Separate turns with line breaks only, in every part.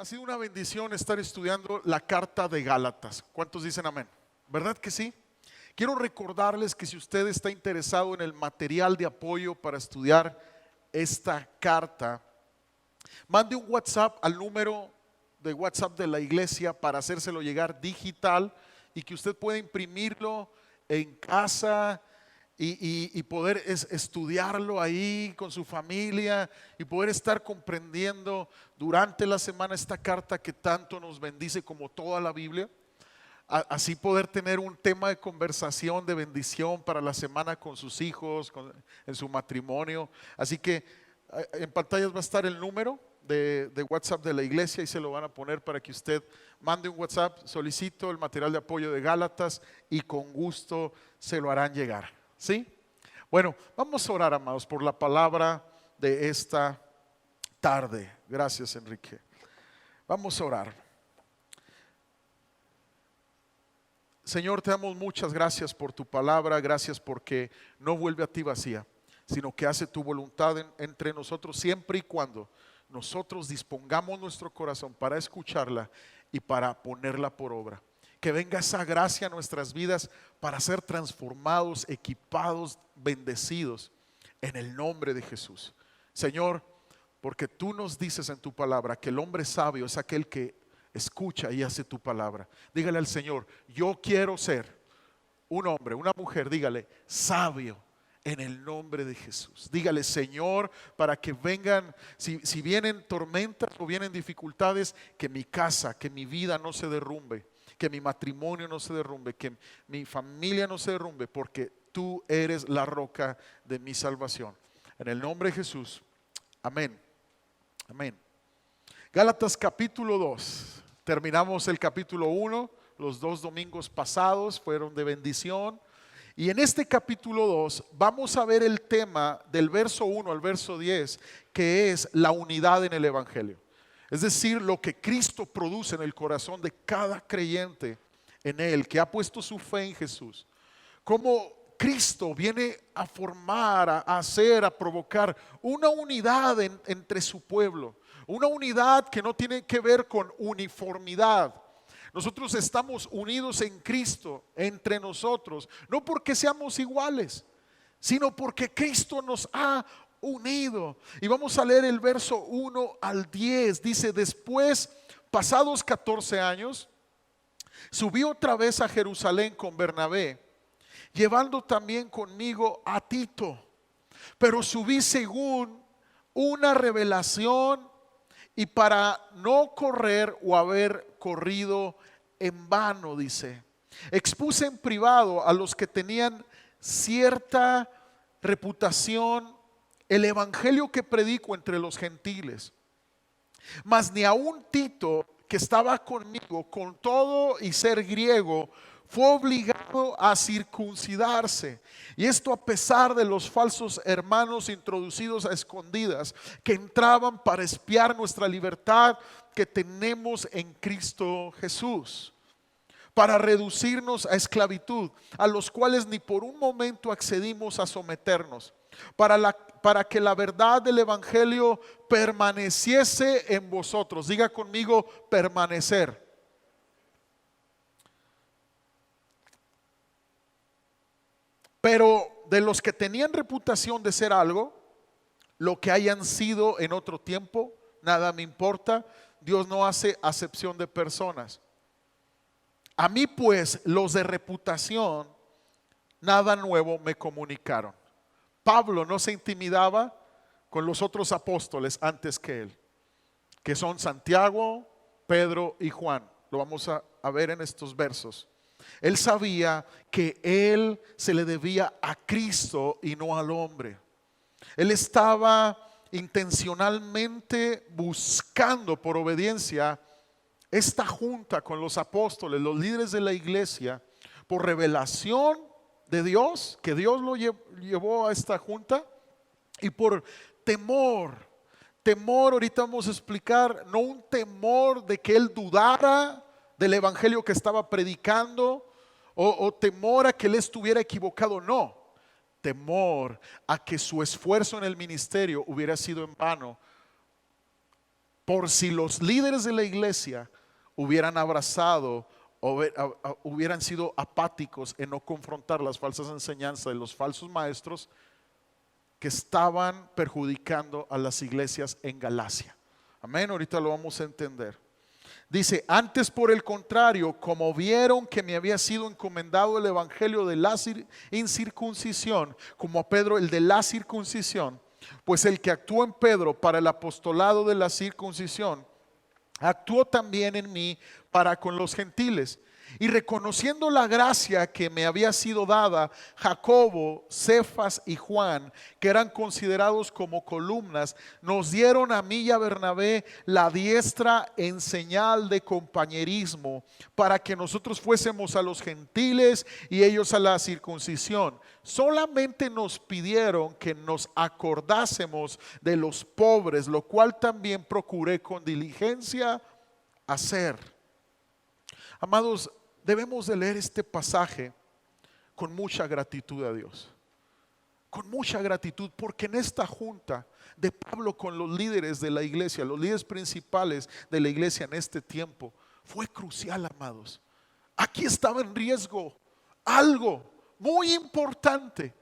sido una bendición estar estudiando la carta de Gálatas. ¿Cuántos dicen amén? ¿Verdad que sí? Quiero recordarles que si usted está interesado en el material de apoyo para estudiar esta carta, mande un WhatsApp al número de WhatsApp de la iglesia para hacérselo llegar digital y que usted pueda imprimirlo en casa y poder estudiarlo ahí con su familia y poder estar comprendiendo durante la semana esta carta que tanto nos bendice como toda la Biblia. Así poder tener un tema de conversación, de bendición para la semana con sus hijos, en su matrimonio. Así que en pantallas va a estar el número de WhatsApp de la iglesia y se lo van a poner para que usted mande un WhatsApp, solicito el material de apoyo de Gálatas y con gusto se lo harán llegar. ¿Sí? Bueno, vamos a orar, amados, por la palabra de esta tarde. Gracias, Enrique. Vamos a orar. Señor, te damos muchas gracias por tu palabra, gracias porque no vuelve a ti vacía, sino que hace tu voluntad entre nosotros siempre y cuando nosotros dispongamos nuestro corazón para escucharla y para ponerla por obra. Que venga esa gracia a nuestras vidas para ser transformados, equipados, bendecidos en el nombre de Jesús. Señor, porque tú nos dices en tu palabra que el hombre sabio es aquel que escucha y hace tu palabra. Dígale al Señor, yo quiero ser un hombre, una mujer, dígale, sabio en el nombre de Jesús. Dígale, Señor, para que vengan, si vienen tormentas o vienen dificultades, que mi casa, que mi vida no se derrumbe, que mi matrimonio no se derrumbe, que mi familia no se derrumbe, porque tú eres la roca de mi salvación. En el nombre de Jesús, amén. Amén. Gálatas capítulo 2. Terminamos el capítulo 1, los 2 domingos pasados fueron de bendición. Y en este capítulo 2 vamos a ver el tema del verso 1 al verso 10, que es la unidad en el Evangelio. Es decir, lo que Cristo produce en el corazón de cada creyente en Él, que ha puesto su fe en Jesús. Cómo Cristo viene a formar, a hacer, a provocar una unidad entre su pueblo. Una unidad que no tiene que ver con uniformidad. Nosotros estamos unidos en Cristo entre nosotros, no porque seamos iguales, sino porque Cristo nos ha unido. Y vamos a leer el verso 1 al 10. Dice, después, pasados 14 años, subí otra vez a Jerusalén con Bernabé, llevando también conmigo a Tito. Pero subí según una revelación y para no correr o haber corrido en vano, dice. Expuse en privado a los que tenían cierta reputación el evangelio que predico entre los gentiles. Mas ni aun Tito, que estaba conmigo, con todo y ser griego, fue obligado a circuncidarse. Y esto a pesar de los falsos hermanos introducidos a escondidas, que entraban para espiar nuestra libertad que tenemos en Cristo Jesús, para reducirnos a esclavitud, a los cuales ni por un momento accedimos a someternos, para que la verdad del evangelio permaneciese en vosotros. Diga conmigo, permanecer. Pero de los que tenían reputación de ser algo, lo que hayan sido en otro tiempo, nada me importa. Dios no hace acepción de personas. A mí pues los de reputación nada nuevo me comunicaron. Pablo no se intimidaba con los otros apóstoles antes que él, que son Santiago, Pedro y Juan. Lo vamos a ver en estos versos. Él sabía que él se le debía a Cristo y no al hombre. Él estaba intencionalmente buscando por obediencia esta junta con los apóstoles, los líderes de la iglesia, por revelación de Dios, que Dios lo llevó a esta junta, y por temor. Temor, ahorita vamos a explicar, no un temor de que él dudara del evangelio que estaba predicando, o temor a que él estuviera equivocado, no. Temor a que su esfuerzo en el ministerio hubiera sido en vano por si los líderes de la iglesia hubieran abrazado o hubieran sido apáticos en no confrontar las falsas enseñanzas de los falsos maestros que estaban perjudicando a las iglesias en Galacia. Amén, ahorita lo vamos a entender. Dice, antes por el contrario, como vieron que me había sido encomendado el evangelio de la incircuncisión, como a Pedro el de la circuncisión, pues el que actuó en Pedro para el apostolado de la circuncisión, actuó también en mí para con los gentiles. Y reconociendo la gracia que me había sido dada, Jacobo, Cefas y Juan, que eran considerados como columnas, nos dieron a mí y a Bernabé la diestra en señal de compañerismo, para que nosotros fuésemos a los gentiles y ellos a la circuncisión. Solamente nos pidieron que nos acordásemos de los pobres, lo cual también procuré con diligencia hacer. Amados, debemos de leer este pasaje con mucha gratitud a Dios. Con mucha gratitud, porque en esta junta de Pablo con los líderes de la iglesia, los líderes principales de la iglesia en este tiempo, fue crucial, amados. Aquí estaba en riesgo algo muy importante.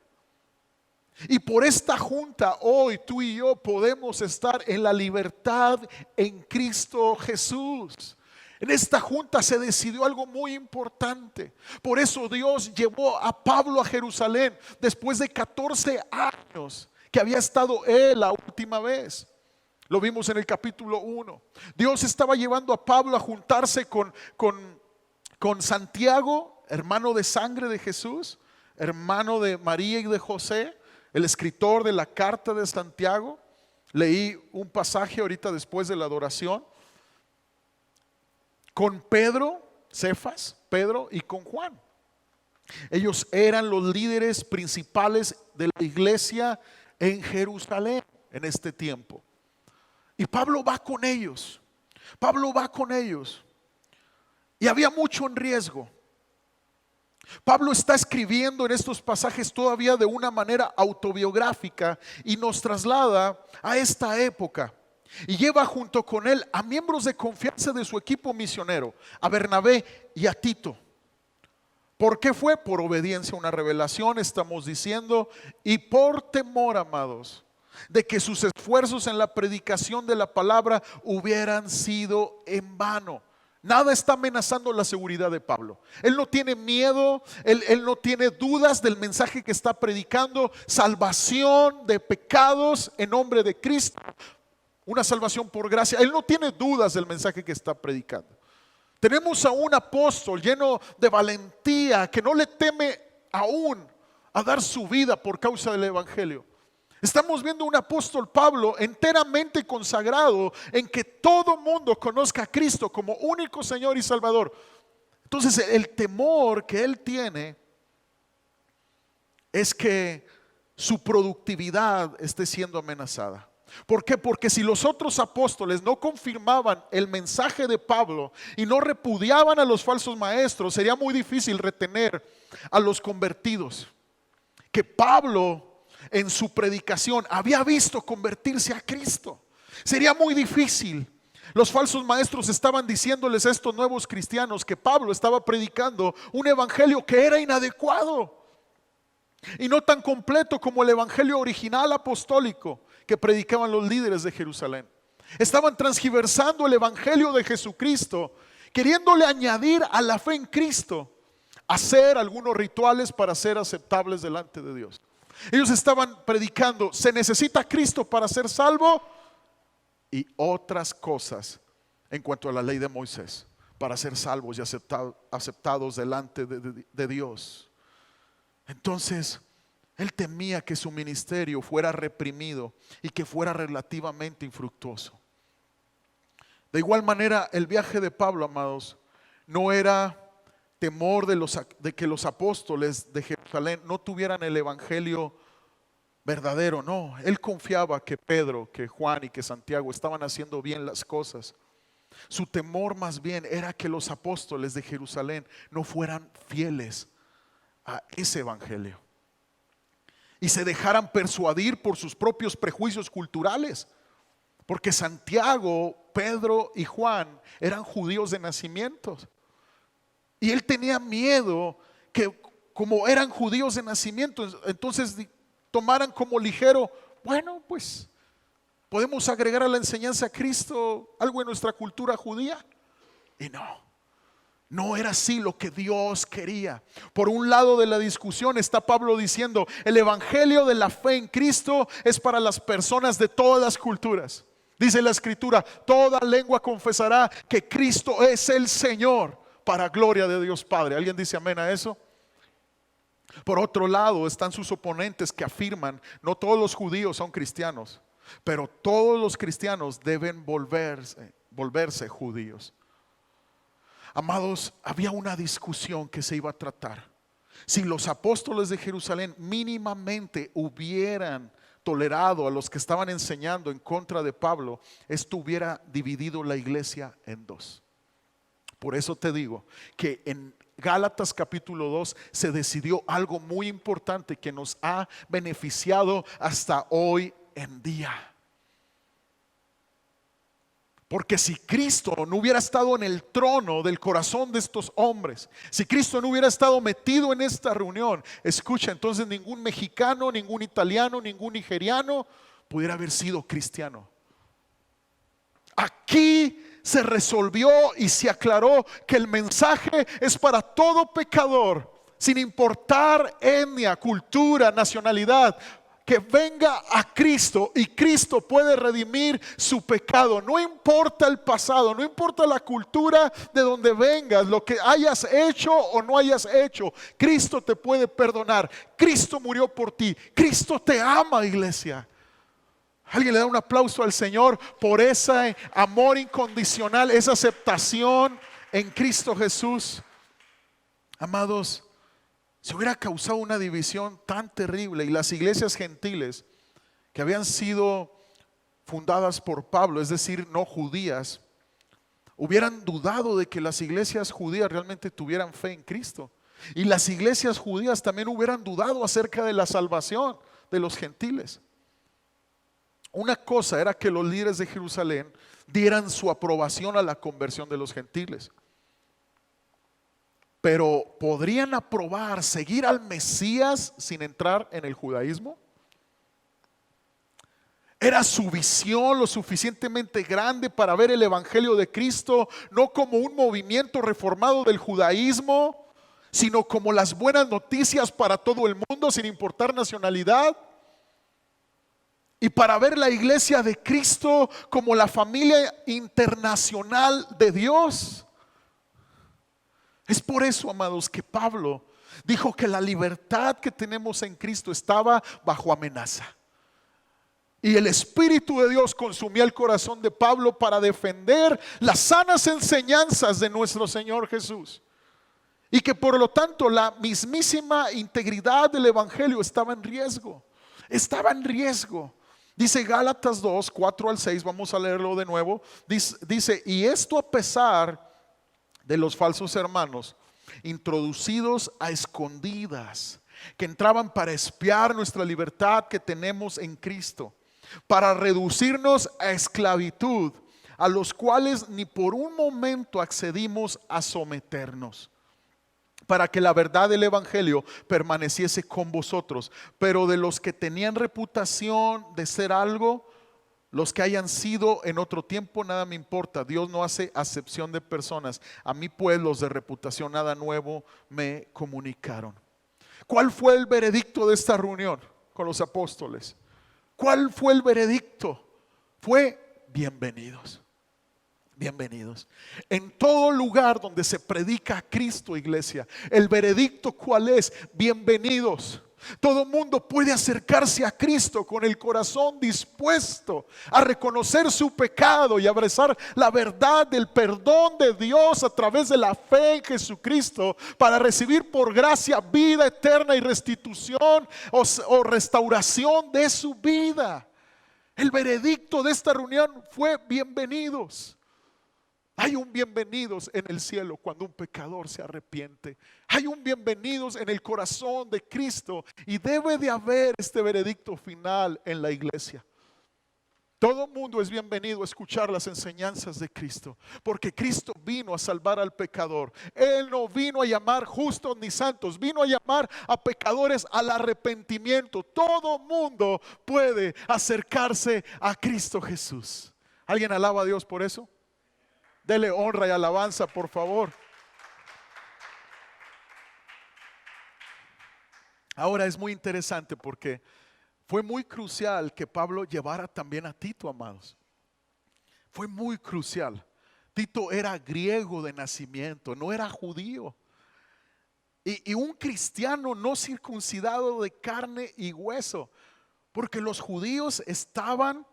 Y por esta junta hoy tú y yo podemos estar en la libertad en Cristo Jesús. En esta junta se decidió algo muy importante. Por eso Dios llevó a Pablo a Jerusalén después de 14 años que había estado él la última vez. Lo vimos en el capítulo 1. Dios estaba llevando a Pablo a juntarse con Santiago, hermano de sangre de Jesús, hermano de María y de José, el escritor de la carta de Santiago. Leí un pasaje ahorita después de la adoración. Con Pedro, Cefas, Pedro y con Juan. Ellos eran los líderes principales de la iglesia en Jerusalén en este tiempo. Y Pablo va con ellos. Pablo va con ellos. Y había mucho en riesgo. Pablo está escribiendo en estos pasajes todavía de una manera autobiográfica y nos traslada a esta época. Y lleva junto con él a miembros de confianza de su equipo misionero, a Bernabé y a Tito. ¿Por qué fue? Por obediencia a una revelación, estamos diciendo, y por temor, amados, de que sus esfuerzos en la predicación de la palabra hubieran sido en vano. Nada está amenazando la seguridad de Pablo. Él no tiene miedo, él no tiene dudas del mensaje que está predicando, salvación de pecados en nombre de Cristo. Una salvación por gracia. Él no tiene dudas del mensaje que está predicando. Tenemos a un apóstol lleno de valentía que no le teme aún a dar su vida por causa del evangelio. Estamos viendo un apóstol Pablo enteramente consagrado en que todo mundo conozca a Cristo como único Señor y Salvador. Entonces el temor que él tiene es que su productividad esté siendo amenazada. ¿Por qué? Porque si los otros apóstoles no confirmaban el mensaje de Pablo y no repudiaban a los falsos maestros, sería muy difícil retener a los convertidos que Pablo en su predicación había visto convertirse a Cristo. Sería muy difícil. Los falsos maestros estaban diciéndoles a estos nuevos cristianos que Pablo estaba predicando un evangelio que era inadecuado y no tan completo como el evangelio original apostólico que predicaban los líderes de Jerusalén. Estaban transgiversando el evangelio de Jesucristo, queriéndole añadir a la fe en Cristo, hacer algunos rituales para ser aceptables delante de Dios. Ellos estaban predicando, se necesita Cristo para ser salvo, y otras cosas en cuanto a la ley de Moisés para ser salvos y aceptados delante de Dios. Entonces él temía que su ministerio fuera reprimido y que fuera relativamente infructuoso. De igual manera, el viaje de Pablo, amados, no era temor de que los apóstoles de Jerusalén no tuvieran el evangelio verdadero. No, él confiaba que Pedro, que Juan y que Santiago estaban haciendo bien las cosas. Su temor más bien era que los apóstoles de Jerusalén no fueran fieles a ese evangelio y se dejaran persuadir por sus propios prejuicios culturales. Porque Santiago, Pedro y Juan eran judíos de nacimiento. Y él tenía miedo que como eran judíos de nacimiento, entonces tomaran como ligero, bueno, pues podemos agregar a la enseñanza a Cristo algo en nuestra cultura judía. Y no era así lo que Dios quería. Por un lado de la discusión está Pablo diciendo, el evangelio de la fe en Cristo es para las personas de todas las culturas. Dice la escritura, toda lengua confesará que Cristo es el Señor, para gloria de Dios Padre. ¿Alguien dice amén a eso? Por otro lado están sus oponentes que afirman, no todos los judíos son cristianos, pero todos los cristianos deben volverse judíos. Amados, había una discusión que se iba a tratar. Si los apóstoles de Jerusalén mínimamente hubieran tolerado a los que estaban enseñando en contra de Pablo, esto hubiera dividido la iglesia en dos. Por eso te digo que en Gálatas capítulo 2 se decidió algo muy importante que nos ha beneficiado hasta hoy en día. Porque si Cristo no hubiera estado en el trono del corazón de estos hombres, si Cristo no hubiera estado metido en esta reunión, escucha, entonces ningún mexicano, ningún italiano, ningún nigeriano pudiera haber sido cristiano. Aquí se resolvió y se aclaró que el mensaje es para todo pecador, sin importar etnia, cultura, nacionalidad, que venga a Cristo y Cristo puede redimir su pecado. No importa el pasado, no importa la cultura de donde vengas, lo que hayas hecho o no hayas hecho, Cristo te puede perdonar. Cristo murió por ti, Cristo te ama, iglesia. Alguien le da un aplauso al Señor por ese amor incondicional, esa aceptación en Cristo Jesús. Amados, se hubiera causado una división tan terrible y las iglesias gentiles que habían sido fundadas por Pablo, es decir, no judías, hubieran dudado de que las iglesias judías realmente tuvieran fe en Cristo. Y las iglesias judías también hubieran dudado acerca de la salvación de los gentiles. Una cosa era que los líderes de Jerusalén dieran su aprobación a la conversión de los gentiles. Pero ¿podrían aprobar seguir al Mesías sin entrar en el judaísmo? ¿Era su visión lo suficientemente grande para ver el evangelio de Cristo no como un movimiento reformado del judaísmo, sino como las buenas noticias para todo el mundo sin importar nacionalidad? Y para ver la iglesia de Cristo como la familia internacional de Dios. Es por eso, amados, que Pablo dijo que la libertad que tenemos en Cristo estaba bajo amenaza. Y el Espíritu de Dios consumía el corazón de Pablo para defender las sanas enseñanzas de nuestro Señor Jesús. Y que por lo tanto la mismísima integridad del Evangelio estaba en riesgo. Estaba en riesgo. Dice Gálatas 2, 4 al 6, vamos a leerlo de nuevo. Dice, y esto a pesar de los falsos hermanos, introducidos a escondidas, que entraban para espiar nuestra libertad que tenemos en Cristo, para reducirnos a esclavitud, a los cuales ni por un momento accedimos a someternos, para que la verdad del evangelio permaneciese con vosotros. Pero de los que tenían reputación de ser algo, los que hayan sido en otro tiempo, nada me importa. Dios no hace acepción de personas. A mí pues los de reputación nada nuevo me comunicaron. ¿Cuál fue el veredicto de esta reunión con los apóstoles? ¿Cuál fue el veredicto? Fue bienvenidos. Bienvenidos. En todo lugar donde se predica a Cristo, iglesia, el veredicto ¿cuál es? Bienvenidos. Todo mundo puede acercarse a Cristo con el corazón dispuesto a reconocer su pecado y abrazar la verdad del perdón de Dios a través de la fe en Jesucristo para recibir por gracia vida eterna y restitución o restauración de su vida. El veredicto de esta reunión fue bienvenidos. Hay un bienvenidos en el cielo cuando un pecador se arrepiente. Hay un bienvenidos en el corazón de Cristo y debe de haber este veredicto final en la iglesia. Todo mundo es bienvenido a escuchar las enseñanzas de Cristo, porque Cristo vino a salvar al pecador. Él no vino a llamar justos ni santos, vino a llamar a pecadores al arrepentimiento. Todo mundo puede acercarse a Cristo Jesús. ¿Alguien alaba a Dios por eso? Dele honra y alabanza, por favor. Ahora es muy interesante porque fue muy crucial que Pablo llevara también a Tito, amados. Fue muy crucial. Tito era griego de nacimiento, no era judío. Y un cristiano no circuncidado de carne y hueso, porque los judíos estaban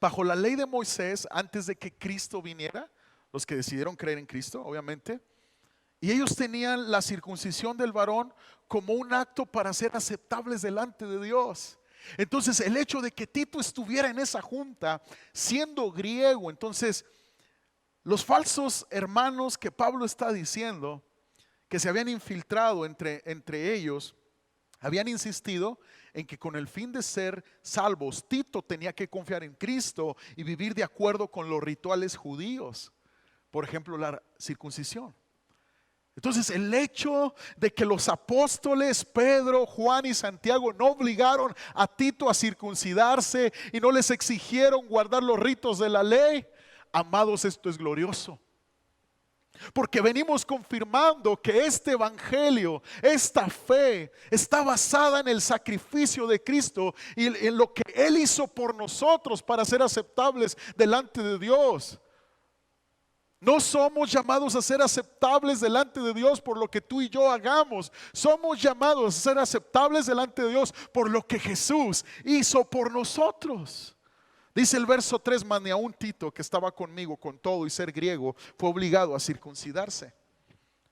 bajo la ley de Moisés antes de que Cristo viniera, los que decidieron creer en Cristo, obviamente. Y ellos tenían la circuncisión del varón como un acto para ser aceptables delante de Dios. Entonces el hecho de que Tito estuviera en esa junta siendo griego, entonces los falsos hermanos que Pablo está diciendo que se habían infiltrado entre ellos, habían insistido en que con el fin de ser salvos, Tito tenía que confiar en Cristo y vivir de acuerdo con los rituales judíos, por ejemplo la circuncisión. Entonces el hecho de que los apóstoles Pedro, Juan y Santiago no obligaron a Tito a circuncidarse y no les exigieron guardar los ritos de la ley, amados, esto es glorioso. Porque venimos confirmando que este evangelio, esta fe está basada en el sacrificio de Cristo y en lo que Él hizo por nosotros para ser aceptables delante de Dios. No somos llamados a ser aceptables delante de Dios por lo que tú y yo hagamos. Somos llamados a ser aceptables delante de Dios por lo que Jesús hizo por nosotros. Dice el verso 3, mas ni aun Tito, que estaba conmigo con todo y ser griego, fue obligado a circuncidarse.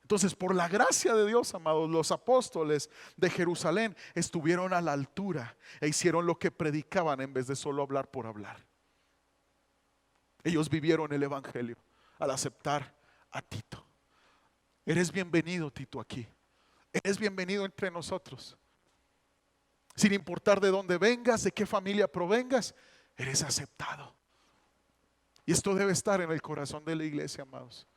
Entonces, por la gracia de Dios, amados, los apóstoles de Jerusalén estuvieron a la altura e hicieron lo que predicaban en vez de solo hablar por hablar. Ellos vivieron el evangelio al aceptar a Tito. Eres bienvenido, Tito, aquí. Eres bienvenido entre nosotros. Sin importar de dónde vengas, de qué familia provengas, eres aceptado. Y esto debe estar en el corazón de la iglesia, amados.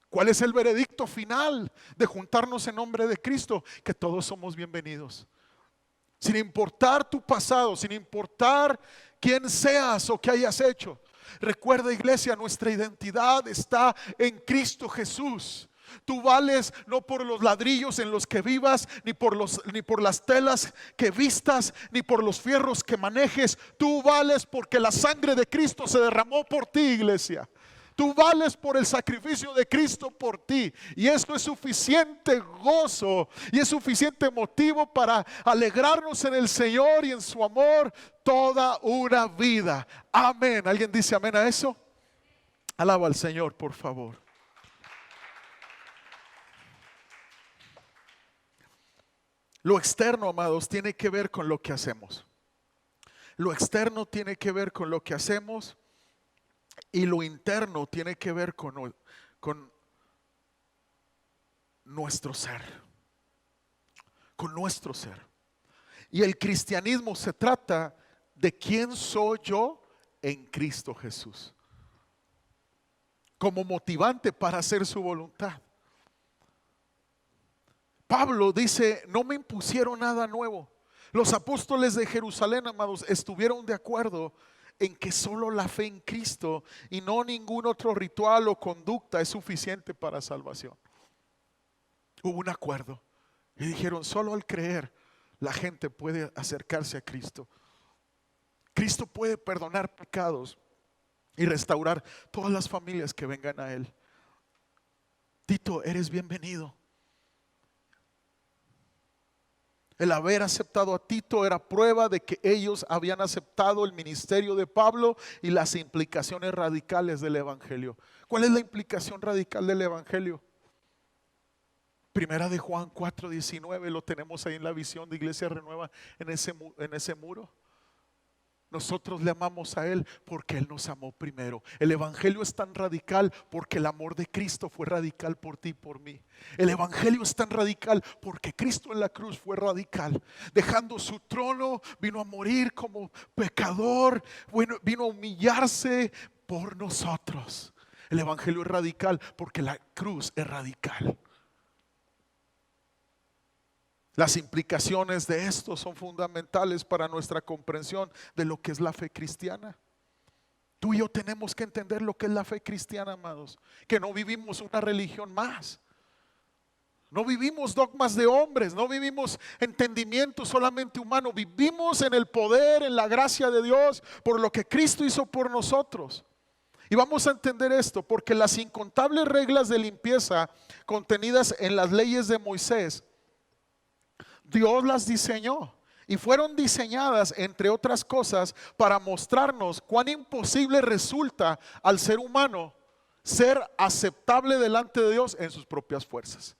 ¿Cuál es el veredicto final de juntarnos en nombre de Cristo? Que todos somos bienvenidos. Sin importar tu pasado, sin importar quién seas o qué hayas hecho. Recuerda, iglesia, nuestra identidad está en Cristo Jesús. Tú vales no por los ladrillos en los que vivas, ni por las telas que vistas, ni por los fierros que manejes. Tú vales porque la sangre de Cristo se derramó por ti, iglesia. Tú vales por el sacrificio de Cristo por ti. Y esto es suficiente gozo y es suficiente motivo para alegrarnos en el Señor y en su amor toda una vida. Amén. ¿Alguien dice amén a eso? Alaba al Señor, por favor. Lo externo, amados, tiene que ver con lo que hacemos. Lo externo tiene que ver con lo que hacemos. Y lo interno tiene que ver con nuestro ser. Con nuestro ser. Y el cristianismo se trata de quién soy yo en Cristo Jesús. Como motivante para hacer su voluntad. Pablo dice, no me impusieron nada nuevo. Los apóstoles de Jerusalén, amados, estuvieron de acuerdo en que solo la fe en Cristo y no ningún otro ritual o conducta es suficiente para salvación. Hubo un acuerdo y dijeron, solo al creer la gente puede acercarse a Cristo. Cristo puede perdonar pecados y restaurar todas las familias que vengan a Él. Tito, eres bienvenido. El haber aceptado a Tito era prueba de que ellos habían aceptado el ministerio de Pablo y las implicaciones radicales del evangelio. ¿Cuál es la implicación radical del evangelio? Primera de Juan 4:19, lo tenemos ahí en la visión de Iglesia Renueva en ese muro. Nosotros le amamos a Él porque Él nos amó primero. El Evangelio es tan radical porque el amor de Cristo fue radical por ti y por mí. El Evangelio es tan radical porque Cristo en la cruz fue radical. Dejando su trono, vino a morir como pecador, vino a humillarse por nosotros. El Evangelio es radical porque la cruz es radical. Las implicaciones de esto son fundamentales para nuestra comprensión de lo que es la fe cristiana. Tú y yo tenemos que entender lo que es la fe cristiana, amados. Que no vivimos una religión más. No vivimos dogmas de hombres, no vivimos entendimiento solamente humano. Vivimos en el poder, en la gracia de Dios, por lo que Cristo hizo por nosotros. Y vamos a entender esto, porque las incontables reglas de limpieza contenidas en las leyes de Moisés, Dios las diseñó y fueron diseñadas, entre otras cosas, para mostrarnos cuán imposible resulta al ser humano ser aceptable delante de Dios en sus propias fuerzas.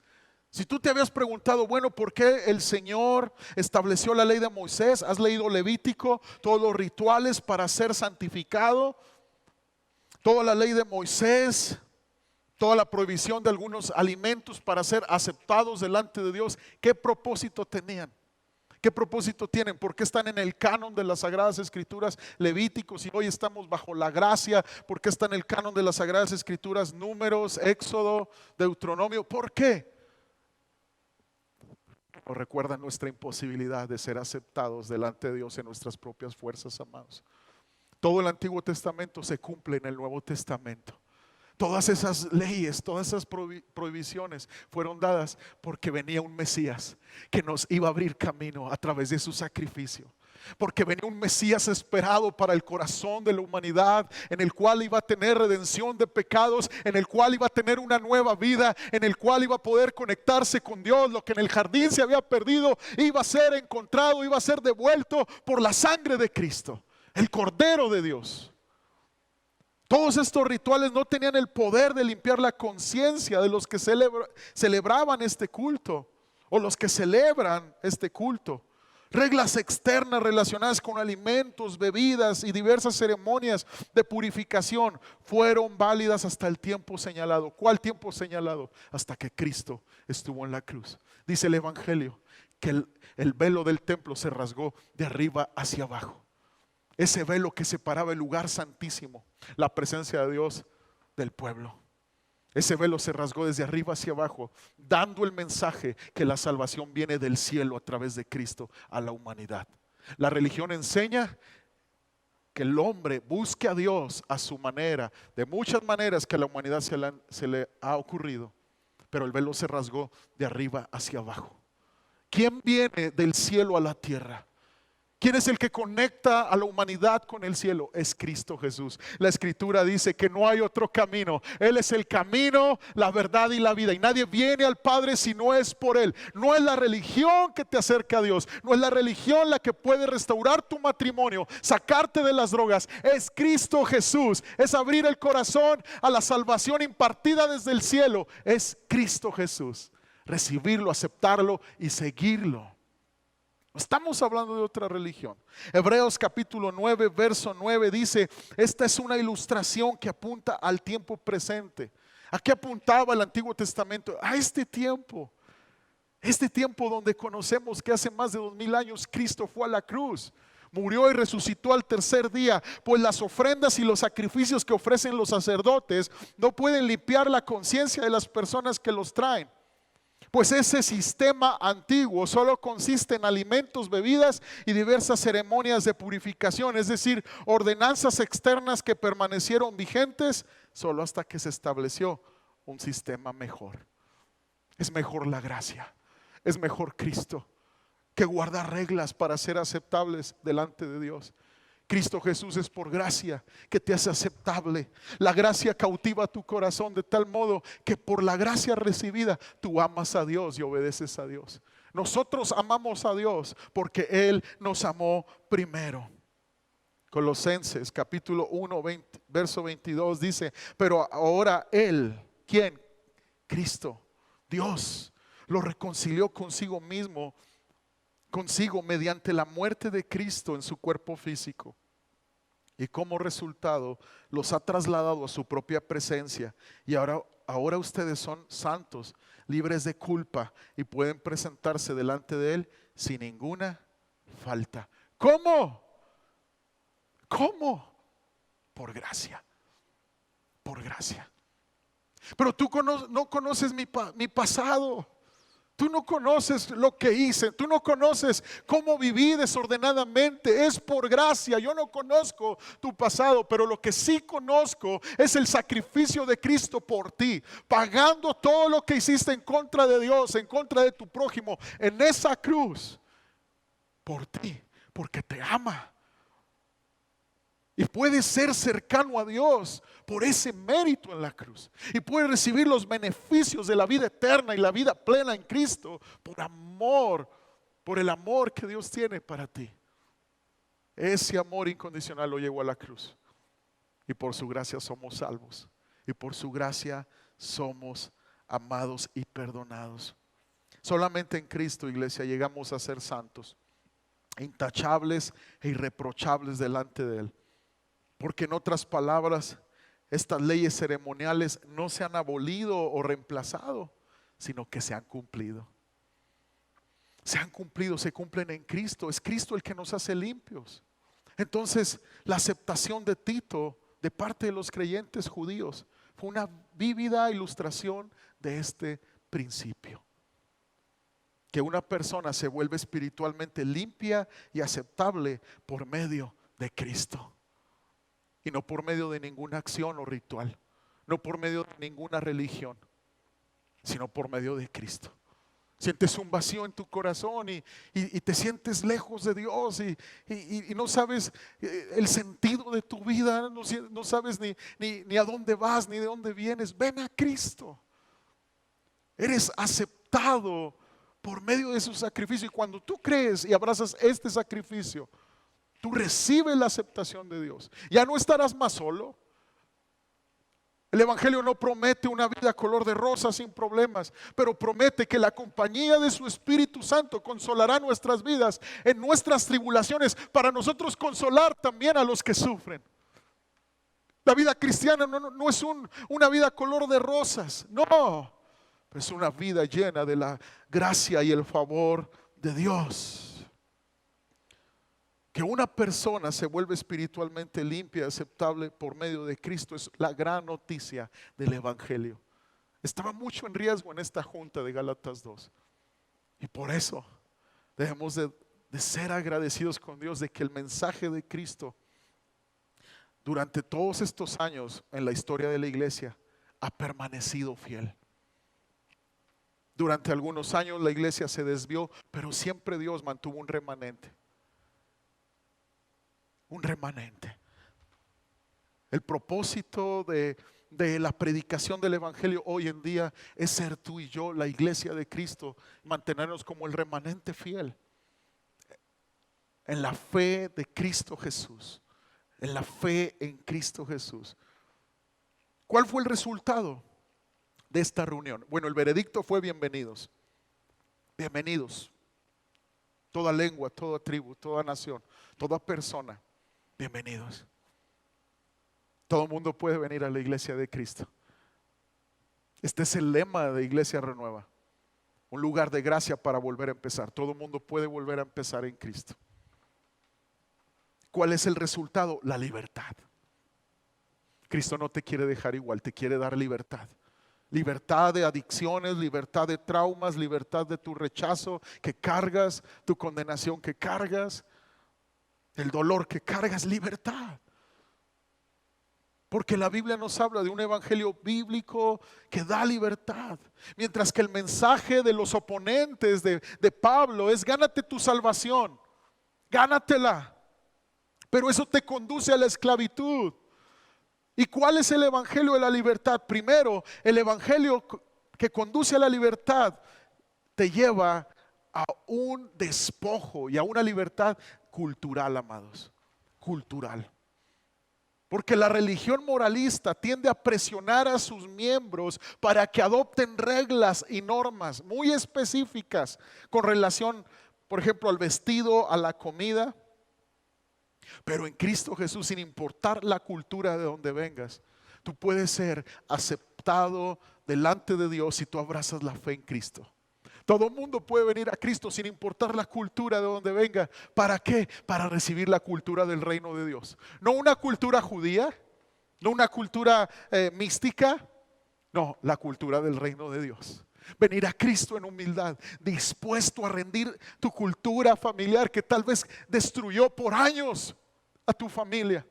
Si tú te habías preguntado, bueno, ¿por qué el Señor estableció la ley de Moisés? Has leído Levítico, todos los rituales para ser santificado, toda la ley de Moisés, toda la prohibición de algunos alimentos para ser aceptados delante de Dios. ¿Qué propósito tenían? ¿Qué propósito tienen? ¿Por qué están en el canon de las Sagradas Escrituras Levíticos y hoy estamos bajo la gracia? ¿Por qué está en el canon de las Sagradas Escrituras Números, Éxodo, Deuteronomio? ¿Por qué? Nos recuerda nuestra imposibilidad de ser aceptados delante de Dios en nuestras propias fuerzas, amados. Todo el Antiguo Testamento se cumple en el Nuevo Testamento. Todas esas leyes, todas esas prohibiciones fueron dadas porque venía un Mesías que nos iba a abrir camino a través de su sacrificio. Porque venía un Mesías esperado para el corazón de la humanidad, en el cual iba a tener redención de pecados, en el cual iba a tener una nueva vida, en el cual iba a poder conectarse con Dios. Lo que en el jardín se había perdido iba a ser encontrado, iba a ser devuelto por la sangre de Cristo, el Cordero de Dios. Todos estos rituales no tenían el poder de limpiar la conciencia de los que celebraban este culto o los que celebran este culto. Reglas externas relacionadas con alimentos, bebidas y diversas ceremonias de purificación fueron válidas hasta el tiempo señalado. ¿Cuál tiempo señalado? Hasta que Cristo estuvo en la cruz. Dice el Evangelio que el velo del templo se rasgó de arriba hacia abajo. Ese velo que separaba el lugar santísimo, la presencia de Dios, del pueblo. Ese velo se rasgó desde arriba hacia abajo, dando el mensaje que la salvación viene del cielo a través de Cristo a la humanidad. La religión enseña que el hombre busque a Dios a su manera, de muchas maneras que a la humanidad se le ha ocurrido, pero el velo se rasgó de arriba hacia abajo. ¿Quién viene del cielo a la tierra? ¿Quién es el que conecta a la humanidad con el cielo? Es Cristo Jesús. La Escritura dice que no hay otro camino. Él es el camino, la verdad y la vida. Y nadie viene al Padre si no es por Él. No es la religión que te acerca a Dios. No es la religión la que puede restaurar tu matrimonio, sacarte de las drogas. Es Cristo Jesús. Es abrir el corazón a la salvación impartida desde el cielo. Es Cristo Jesús. Recibirlo, aceptarlo y seguirlo. No estamos hablando de otra religión. Hebreos capítulo 9, verso 9 dice: esta es una ilustración que apunta al tiempo presente. ¿A qué apuntaba el Antiguo Testamento? A este tiempo donde conocemos que hace más de 2000 años Cristo fue a la cruz, murió y resucitó al tercer día. Pues las ofrendas y los sacrificios que ofrecen los sacerdotes no pueden limpiar la conciencia de las personas que los traen. Pues ese sistema antiguo solo consiste en alimentos, bebidas y diversas ceremonias de purificación, es decir, ordenanzas externas que permanecieron vigentes solo hasta que se estableció un sistema mejor. Es mejor la gracia, es mejor Cristo que guardar reglas para ser aceptables delante de Dios. Cristo Jesús es por gracia que te hace aceptable. La gracia cautiva tu corazón de tal modo que por la gracia recibida tú amas a Dios y obedeces a Dios. Nosotros amamos a Dios porque Él nos amó primero. Colosenses capítulo 1, verso 22 dice: pero ahora Él, ¿quién? Cristo, Dios, lo reconcilió consigo mismo, consigo mediante la muerte de Cristo en su cuerpo físico, y como resultado los ha trasladado a su propia presencia. Y ahora ustedes son santos, libres de culpa y pueden presentarse delante de Él sin ninguna falta. ¿Cómo? ¿Cómo? Por gracia. Por gracia. Pero tú no conoces mi pasado. Tú no conoces lo que hice. Tú no conoces cómo viví desordenadamente. Es por gracia. Yo no conozco tu pasado, pero lo que sí conozco es el sacrificio de Cristo por ti, pagando todo lo que hiciste en contra de Dios, en contra de tu prójimo, en esa cruz, por ti, porque te ama. Y puedes ser cercano a Dios por ese mérito en la cruz. Y puedes recibir los beneficios de la vida eterna y la vida plena en Cristo por amor, por el amor que Dios tiene para ti. Ese amor incondicional lo llevó a la cruz. Y por su gracia somos salvos. Y por su gracia somos amados y perdonados. Solamente en Cristo, iglesia, llegamos a ser santos, intachables e irreprochables delante de Él. Porque en otras palabras, estas leyes ceremoniales no se han abolido o reemplazado, sino que se han cumplido. Se han cumplido, se cumplen en Cristo. Es Cristo el que nos hace limpios. Entonces, la aceptación de Tito de parte de los creyentes judíos fue una vívida ilustración de este principio. Que una persona se vuelve espiritualmente limpia y aceptable por medio de Cristo. Y no por medio de ninguna acción o ritual, no por medio de ninguna religión, sino por medio de Cristo. Sientes un vacío en tu corazón y te sientes lejos de Dios y no sabes el sentido de tu vida, no sabes ni a dónde vas ni de dónde vienes. Ven a Cristo. Eres aceptado por medio de su sacrificio, y cuando tú crees y abrazas este sacrificio, tú recibes la aceptación de Dios. Ya no estarás más solo. El Evangelio no promete una vida color de rosa sin problemas, pero promete que la compañía de su Espíritu Santo consolará nuestras vidas en nuestras tribulaciones, para nosotros consolar también a los que sufren. La vida cristiana no es una vida color de rosas, no, es una vida llena de la gracia y el favor de Dios. Que una persona se vuelve espiritualmente limpia y aceptable por medio de Cristo es la gran noticia del Evangelio. Estaba mucho en riesgo en esta junta de Gálatas 2. Y por eso debemos de ser agradecidos con Dios de que el mensaje de Cristo durante todos estos años en la historia de la iglesia ha permanecido fiel. Durante algunos años la iglesia se desvió, pero siempre Dios mantuvo un remanente. Un remanente. El propósito de la predicación del Evangelio hoy en día es ser tú y yo, la iglesia de Cristo, mantenernos como el remanente fiel en la fe de Cristo Jesús, en la fe en Cristo Jesús. ¿Cuál fue el resultado de esta reunión? Bueno, el veredicto fue bienvenidos. Bienvenidos. Toda lengua, toda tribu, toda nación, toda persona. Bienvenidos. Todo el mundo puede venir a la iglesia de Cristo. Este es el lema de Iglesia Renueva. Un lugar de gracia para volver a empezar. Todo el mundo puede volver a empezar en Cristo. ¿Cuál es el resultado? La libertad. Cristo no te quiere dejar igual, te quiere dar libertad. Libertad de adicciones, libertad de traumas, libertad de tu rechazo que cargas, tu condenación que cargas, el dolor que cargas, libertad. Porque la Biblia nos habla de un evangelio bíblico que da libertad. Mientras que el mensaje de los oponentes de Pablo es: gánate tu salvación, gánatela. Pero eso te conduce a la esclavitud. ¿Y cuál es el evangelio de la libertad? Primero, el evangelio que conduce a la libertad te lleva a un despojo y a una libertad cultural, amados. Cultural. Porque la religión moralista tiende a presionar a sus miembros para que adopten reglas y normas muy específicas con relación, por ejemplo, al vestido, a la comida. Pero en Cristo Jesús, sin importar la cultura de donde vengas, tú puedes ser aceptado delante de Dios si tú abrazas la fe en Cristo. Todo el mundo puede venir a Cristo sin importar la cultura de donde venga. ¿Para qué? Para recibir la cultura del reino de Dios. No una cultura judía, no una cultura mística, no, la cultura del reino de Dios. Venir a Cristo en humildad, dispuesto a rendir tu cultura familiar que tal vez destruyó por años a tu familia.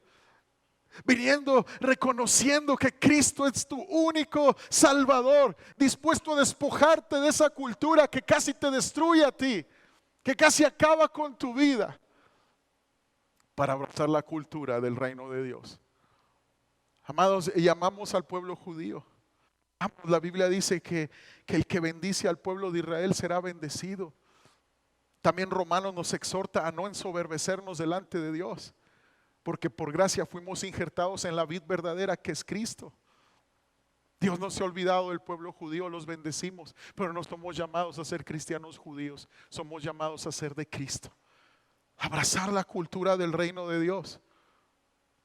Viniendo, reconociendo que Cristo es tu único Salvador, dispuesto a despojarte de esa cultura que casi te destruye a ti, que casi acaba con tu vida, para abrazar la cultura del reino de Dios. Amados, llamamos al pueblo judío. La Biblia dice que el que bendice al pueblo de Israel será bendecido. También Romanos nos exhorta a no ensoberbecernos delante de Dios, porque por gracia fuimos injertados en la vid verdadera que es Cristo. Dios no se ha olvidado del pueblo judío, los bendecimos, pero no somos llamados a ser cristianos judíos, somos llamados a ser de Cristo. Abrazar la cultura del reino de Dios.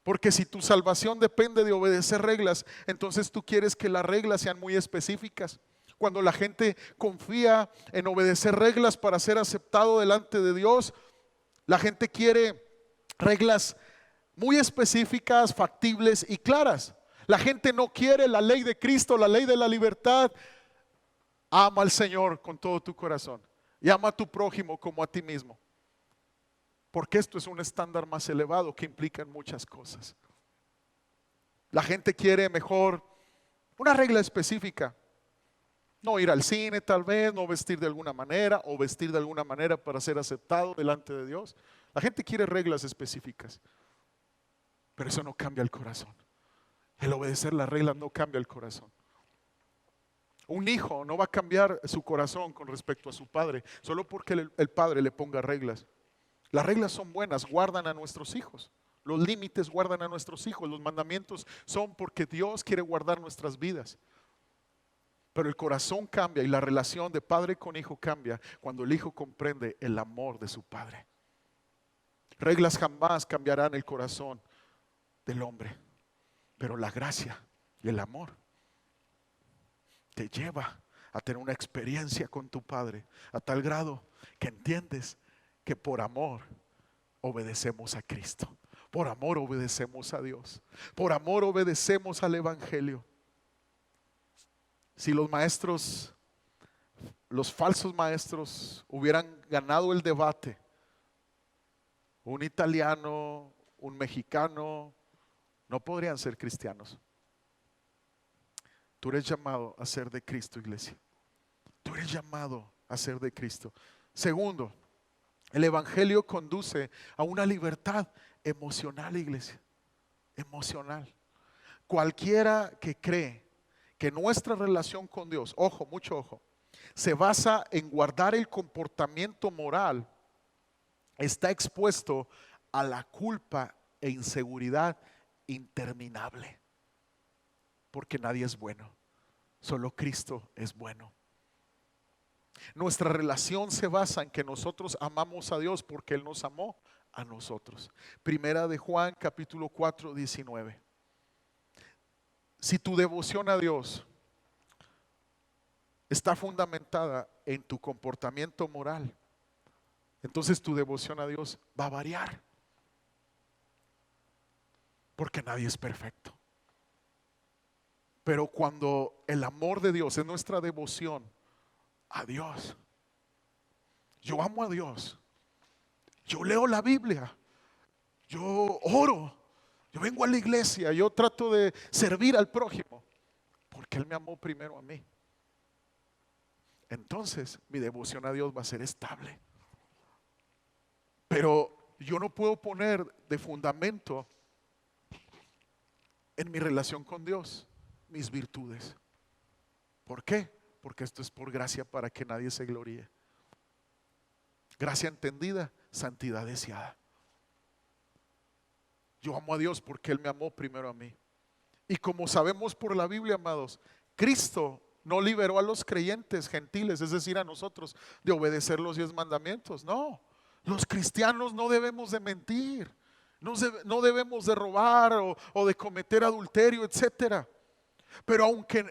Porque si tu salvación depende de obedecer reglas, entonces tú quieres que las reglas sean muy específicas. Cuando la gente confía en obedecer reglas para ser aceptado delante de Dios, la gente quiere reglas muy específicas, factibles y claras. La gente no quiere la ley de Cristo, la ley de la libertad. Ama al Señor con todo tu corazón y ama a tu prójimo como a ti mismo. Porque esto es un estándar más elevado que implica muchas cosas. La gente quiere mejor una regla específica. No ir al cine tal vez, no vestir de alguna manera o vestir de alguna manera para ser aceptado delante de Dios. La gente quiere reglas específicas. Pero eso no cambia el corazón. El obedecer las reglas no cambia el corazón. Un hijo no va a cambiar su corazón con respecto a su padre solo porque el padre le ponga reglas. Las reglas son buenas, guardan a nuestros hijos. Los límites guardan a nuestros hijos. Los mandamientos son porque Dios quiere guardar nuestras vidas. Pero el corazón cambia y la relación de padre con hijo cambia cuando el hijo comprende el amor de su padre. Reglas jamás cambiarán el corazón del hombre, pero la gracia y el amor te lleva a tener una experiencia con tu padre a tal grado que entiendes que por amor obedecemos a Cristo, por amor obedecemos a Dios, por amor obedecemos al Evangelio. Si los maestros, los falsos maestros hubieran ganado el debate, un italiano, un mexicano, no podrían ser cristianos. Tú eres llamado a ser de Cristo, iglesia. Tú eres llamado a ser de Cristo. Segundo, el Evangelio conduce a una libertad emocional, iglesia. Emocional. Cualquiera que cree que nuestra relación con Dios, ojo, mucho ojo, se basa en guardar el comportamiento moral, está expuesto a la culpa e inseguridad interminable. Porque nadie es bueno, solo Cristo es bueno. Nuestra relación se basa en que nosotros amamos a Dios porque Él nos amó a nosotros. Primera de Juan capítulo 4, 19. Si tu devoción a Dios está fundamentada en tu comportamiento moral, entonces tu devoción a Dios va a variar. Porque nadie es perfecto. Pero cuando el amor de Dios es nuestra devoción a Dios, yo amo a Dios, yo leo la Biblia, yo oro, yo vengo a la iglesia, yo trato de servir al prójimo, porque Él me amó primero a mí. Entonces mi devoción a Dios va a ser estable. Pero yo no puedo poner de fundamento en mi relación con Dios mis virtudes. ¿Por qué? Porque esto es por gracia para que nadie se gloríe. Gracia entendida, santidad deseada. Yo amo a Dios porque Él me amó primero a mí. Y como sabemos por la Biblia, amados, Cristo no liberó a los creyentes gentiles, es decir, a nosotros, de obedecer los 10 mandamientos. No, los cristianos no debemos de mentir. No debemos de robar o de cometer adulterio, etcétera. Pero aunque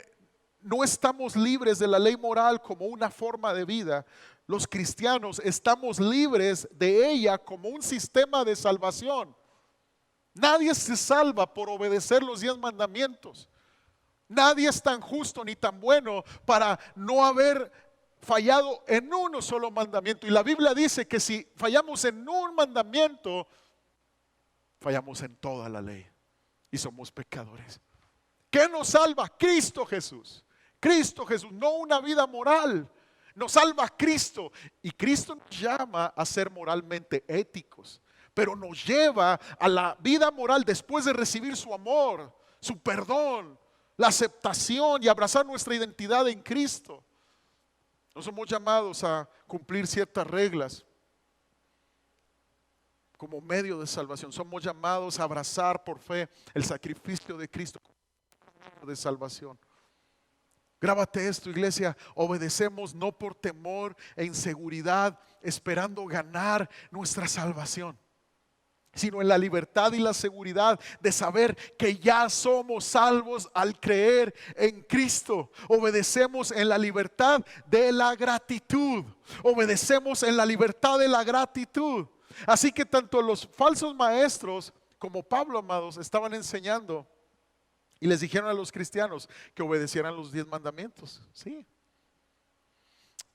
no estamos libres de la ley moral como una forma de vida, los cristianos estamos libres de ella como un sistema de salvación. Nadie se salva por obedecer los 10 mandamientos. Nadie es tan justo ni tan bueno para no haber fallado en uno solo mandamiento. Y la Biblia dice que si fallamos en un mandamiento, fallamos en toda la ley y somos pecadores. ¿Qué nos salva? Cristo Jesús. Cristo Jesús, no una vida moral. Nos salva Cristo. Y Cristo nos llama a ser moralmente éticos, pero nos lleva a la vida moral después de recibir su amor, su perdón, la aceptación y abrazar nuestra identidad en Cristo. No somos llamados a cumplir ciertas reglas como medio de salvación. Somos llamados a abrazar por fe el sacrificio de Cristo de salvación. Grábate esto, iglesia. Obedecemos no por temor e inseguridad, esperando ganar nuestra salvación, sino en la libertad y la seguridad de saber que ya somos salvos al creer en Cristo. Obedecemos en la libertad de la gratitud. Obedecemos en la libertad de la gratitud. Así que tanto los falsos maestros como Pablo, amados, estaban enseñando y les dijeron a los cristianos que obedecieran los 10 mandamientos. Sí,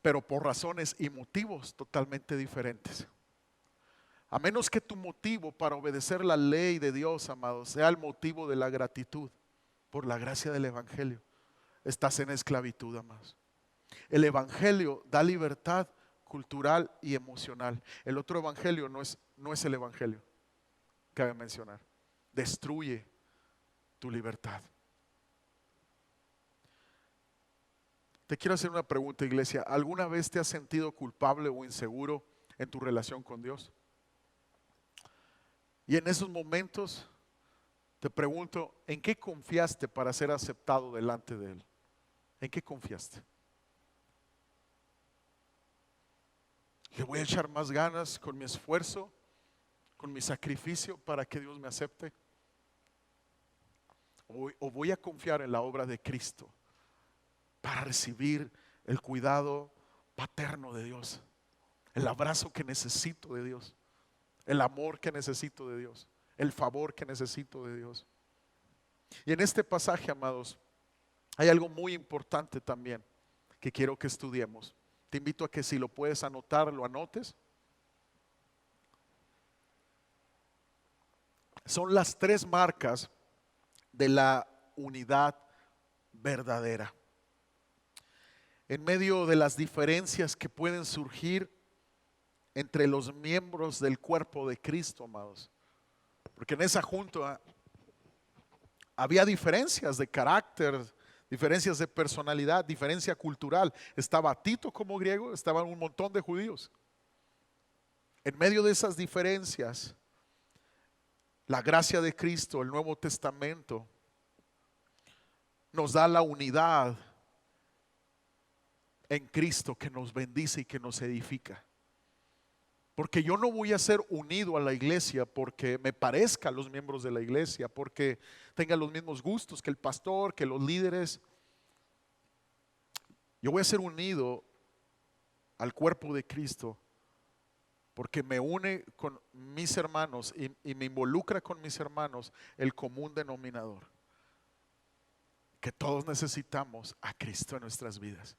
pero por razones y motivos totalmente diferentes. A menos que tu motivo para obedecer la ley de Dios, amado, sea el motivo de la gratitud por la gracia del Evangelio, estás en esclavitud, amados. El Evangelio da libertad cultural y emocional. El otro evangelio no es el evangelio, cabe mencionar. Destruye tu libertad. Te quiero hacer una pregunta, iglesia. ¿Alguna vez te has sentido culpable o inseguro en tu relación con Dios? Y en esos momentos te pregunto, ¿en qué confiaste para ser aceptado delante de Él? ¿En qué confiaste? ¿Le voy a echar más ganas con mi esfuerzo, con mi sacrificio para que Dios me acepte? ¿O voy a confiar en la obra de Cristo para recibir el cuidado paterno de Dios, el abrazo que necesito de Dios, el amor que necesito de Dios, el favor que necesito de Dios? Y en este pasaje, amados, hay algo muy importante también que quiero que estudiemos. Te invito a que si lo puedes anotar, lo anotes. Son las 3 marcas de la unidad verdadera. En medio de las diferencias que pueden surgir entre los miembros del cuerpo de Cristo, amados, porque en esa junta había diferencias de carácter, diferencias de personalidad, diferencia cultural. Estaba Tito como griego, estaban un montón de judíos. En medio de esas diferencias, la gracia de Cristo, el Nuevo Testamento, nos da la unidad en Cristo que nos bendice y que nos edifica. Porque yo no voy a ser unido a la iglesia porque me parezca a los miembros de la iglesia, porque tenga los mismos gustos que el pastor, que los líderes. Yo voy a ser unido al cuerpo de Cristo porque me une con mis hermanos y me involucra con mis hermanos el común denominador, que todos necesitamos a Cristo en nuestras vidas,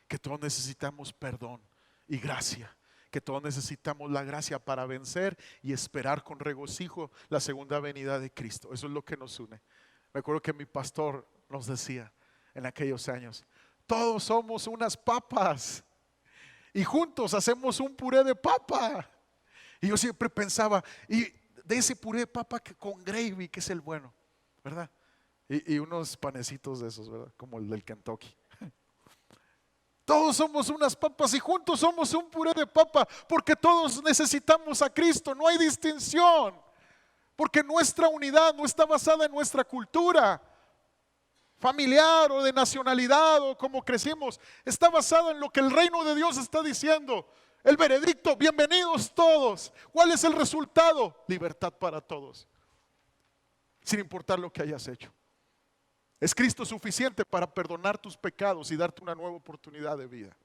que todos necesitamos perdón y gracia, que todos necesitamos la gracia para vencer y esperar con regocijo la segunda venida de Cristo. Eso es lo que nos une. Me acuerdo que mi pastor nos decía en aquellos años: todos somos unas papas y juntos hacemos un puré de papa. Y yo siempre pensaba, y de ese puré de papa con gravy, que es el bueno, ¿verdad? Y unos panecitos de esos, ¿verdad? Como el del Kentucky. Todos somos unas papas y juntos somos un puré de papa, porque todos necesitamos a Cristo. No hay distinción, porque nuestra unidad no está basada en nuestra cultura familiar o de nacionalidad o como crecimos. Está basada en lo que el reino de Dios está diciendo. El veredicto, bienvenidos todos. ¿Cuál es el resultado? Libertad para todos, sin importar lo que hayas hecho. Es Cristo suficiente para perdonar tus pecados y darte una nueva oportunidad de vida.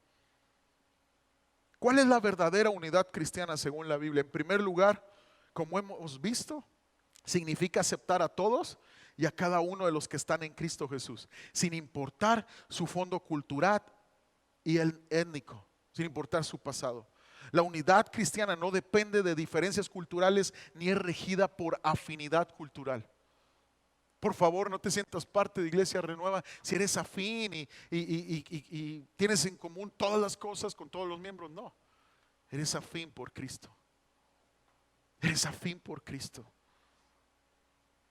¿Cuál es la verdadera unidad cristiana según la Biblia? En primer lugar, como hemos visto, significa aceptar a todos y a cada uno de los que están en Cristo Jesús, sin importar su fondo cultural y el étnico, sin importar su pasado. La unidad cristiana no depende de diferencias culturales ni es regida por afinidad cultural. Por favor, no te sientas parte de Iglesia Renueva si eres afín y tienes en común todas las cosas con todos los miembros. No, eres afín por Cristo. Eres afín por Cristo.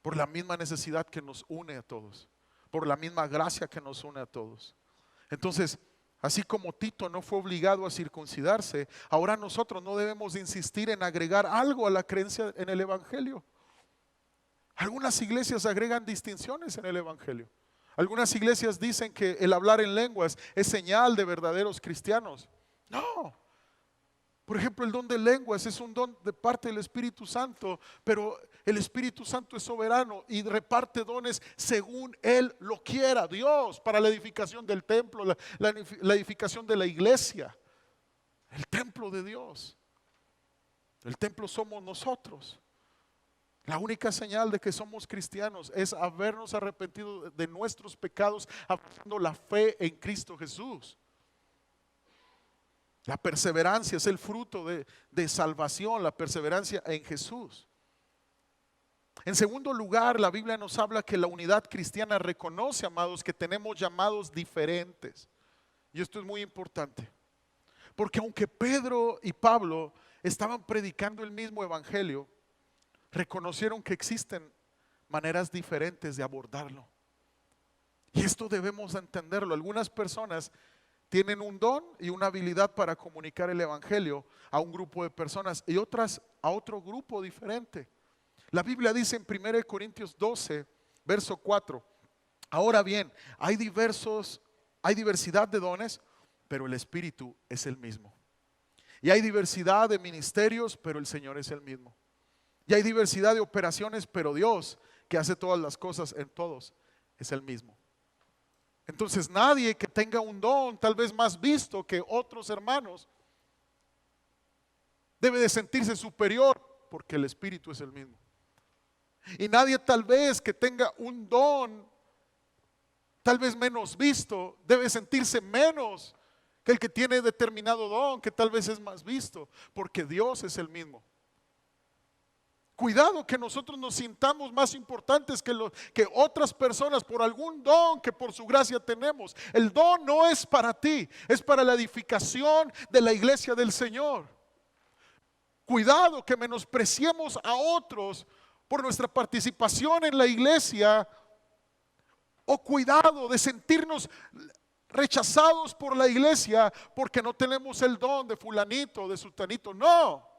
Por la misma necesidad que nos une a todos. Por la misma gracia que nos une a todos. Entonces, así como Tito no fue obligado a circuncidarse, ahora nosotros no debemos de insistir en agregar algo a la creencia en el Evangelio. Algunas iglesias agregan distinciones en el Evangelio. Algunas iglesias dicen que el hablar en lenguas es señal de verdaderos cristianos. No. Por ejemplo, el don de lenguas es un don de parte del Espíritu Santo, pero el Espíritu Santo es soberano y reparte dones según Él lo quiera. Dios, para la edificación del templo, la edificación de la iglesia, el templo de Dios. El templo somos nosotros. La única señal de que somos cristianos es habernos arrepentido de nuestros pecados, abrazando la fe en Cristo Jesús. La perseverancia es el fruto de salvación, la perseverancia en Jesús. En segundo lugar, la Biblia nos habla que la unidad cristiana reconoce, amados, que tenemos llamados diferentes. Y esto es muy importante. Porque aunque Pedro y Pablo estaban predicando el mismo evangelio, reconocieron que existen maneras diferentes de abordarlo. Y esto debemos entenderlo. Algunas personas tienen un don y una habilidad para comunicar el evangelio a un grupo de personas y otras a otro grupo diferente. La Biblia dice en 1 Corintios 12, verso 4, ahora bien, hay diversidad de dones, pero el Espíritu es el mismo. Y hay diversidad de ministerios, pero el Señor es el mismo. Y hay diversidad de operaciones, pero Dios, que hace todas las cosas en todos, es el mismo. Entonces nadie que tenga un don tal vez más visto que otros hermanos debe de sentirse superior, porque el Espíritu es el mismo. Y nadie tal vez que tenga un don tal vez menos visto debe sentirse menos que el que tiene determinado don que tal vez es más visto, porque Dios es el mismo. Cuidado que nosotros nos sintamos más importantes que otras personas por algún don que por su gracia tenemos. El don no es para ti, es para la edificación de la iglesia del Señor. Cuidado que menospreciemos a otros por nuestra participación en la iglesia, o cuidado de sentirnos rechazados por la iglesia porque no tenemos el don de fulanito, de sultanito. No.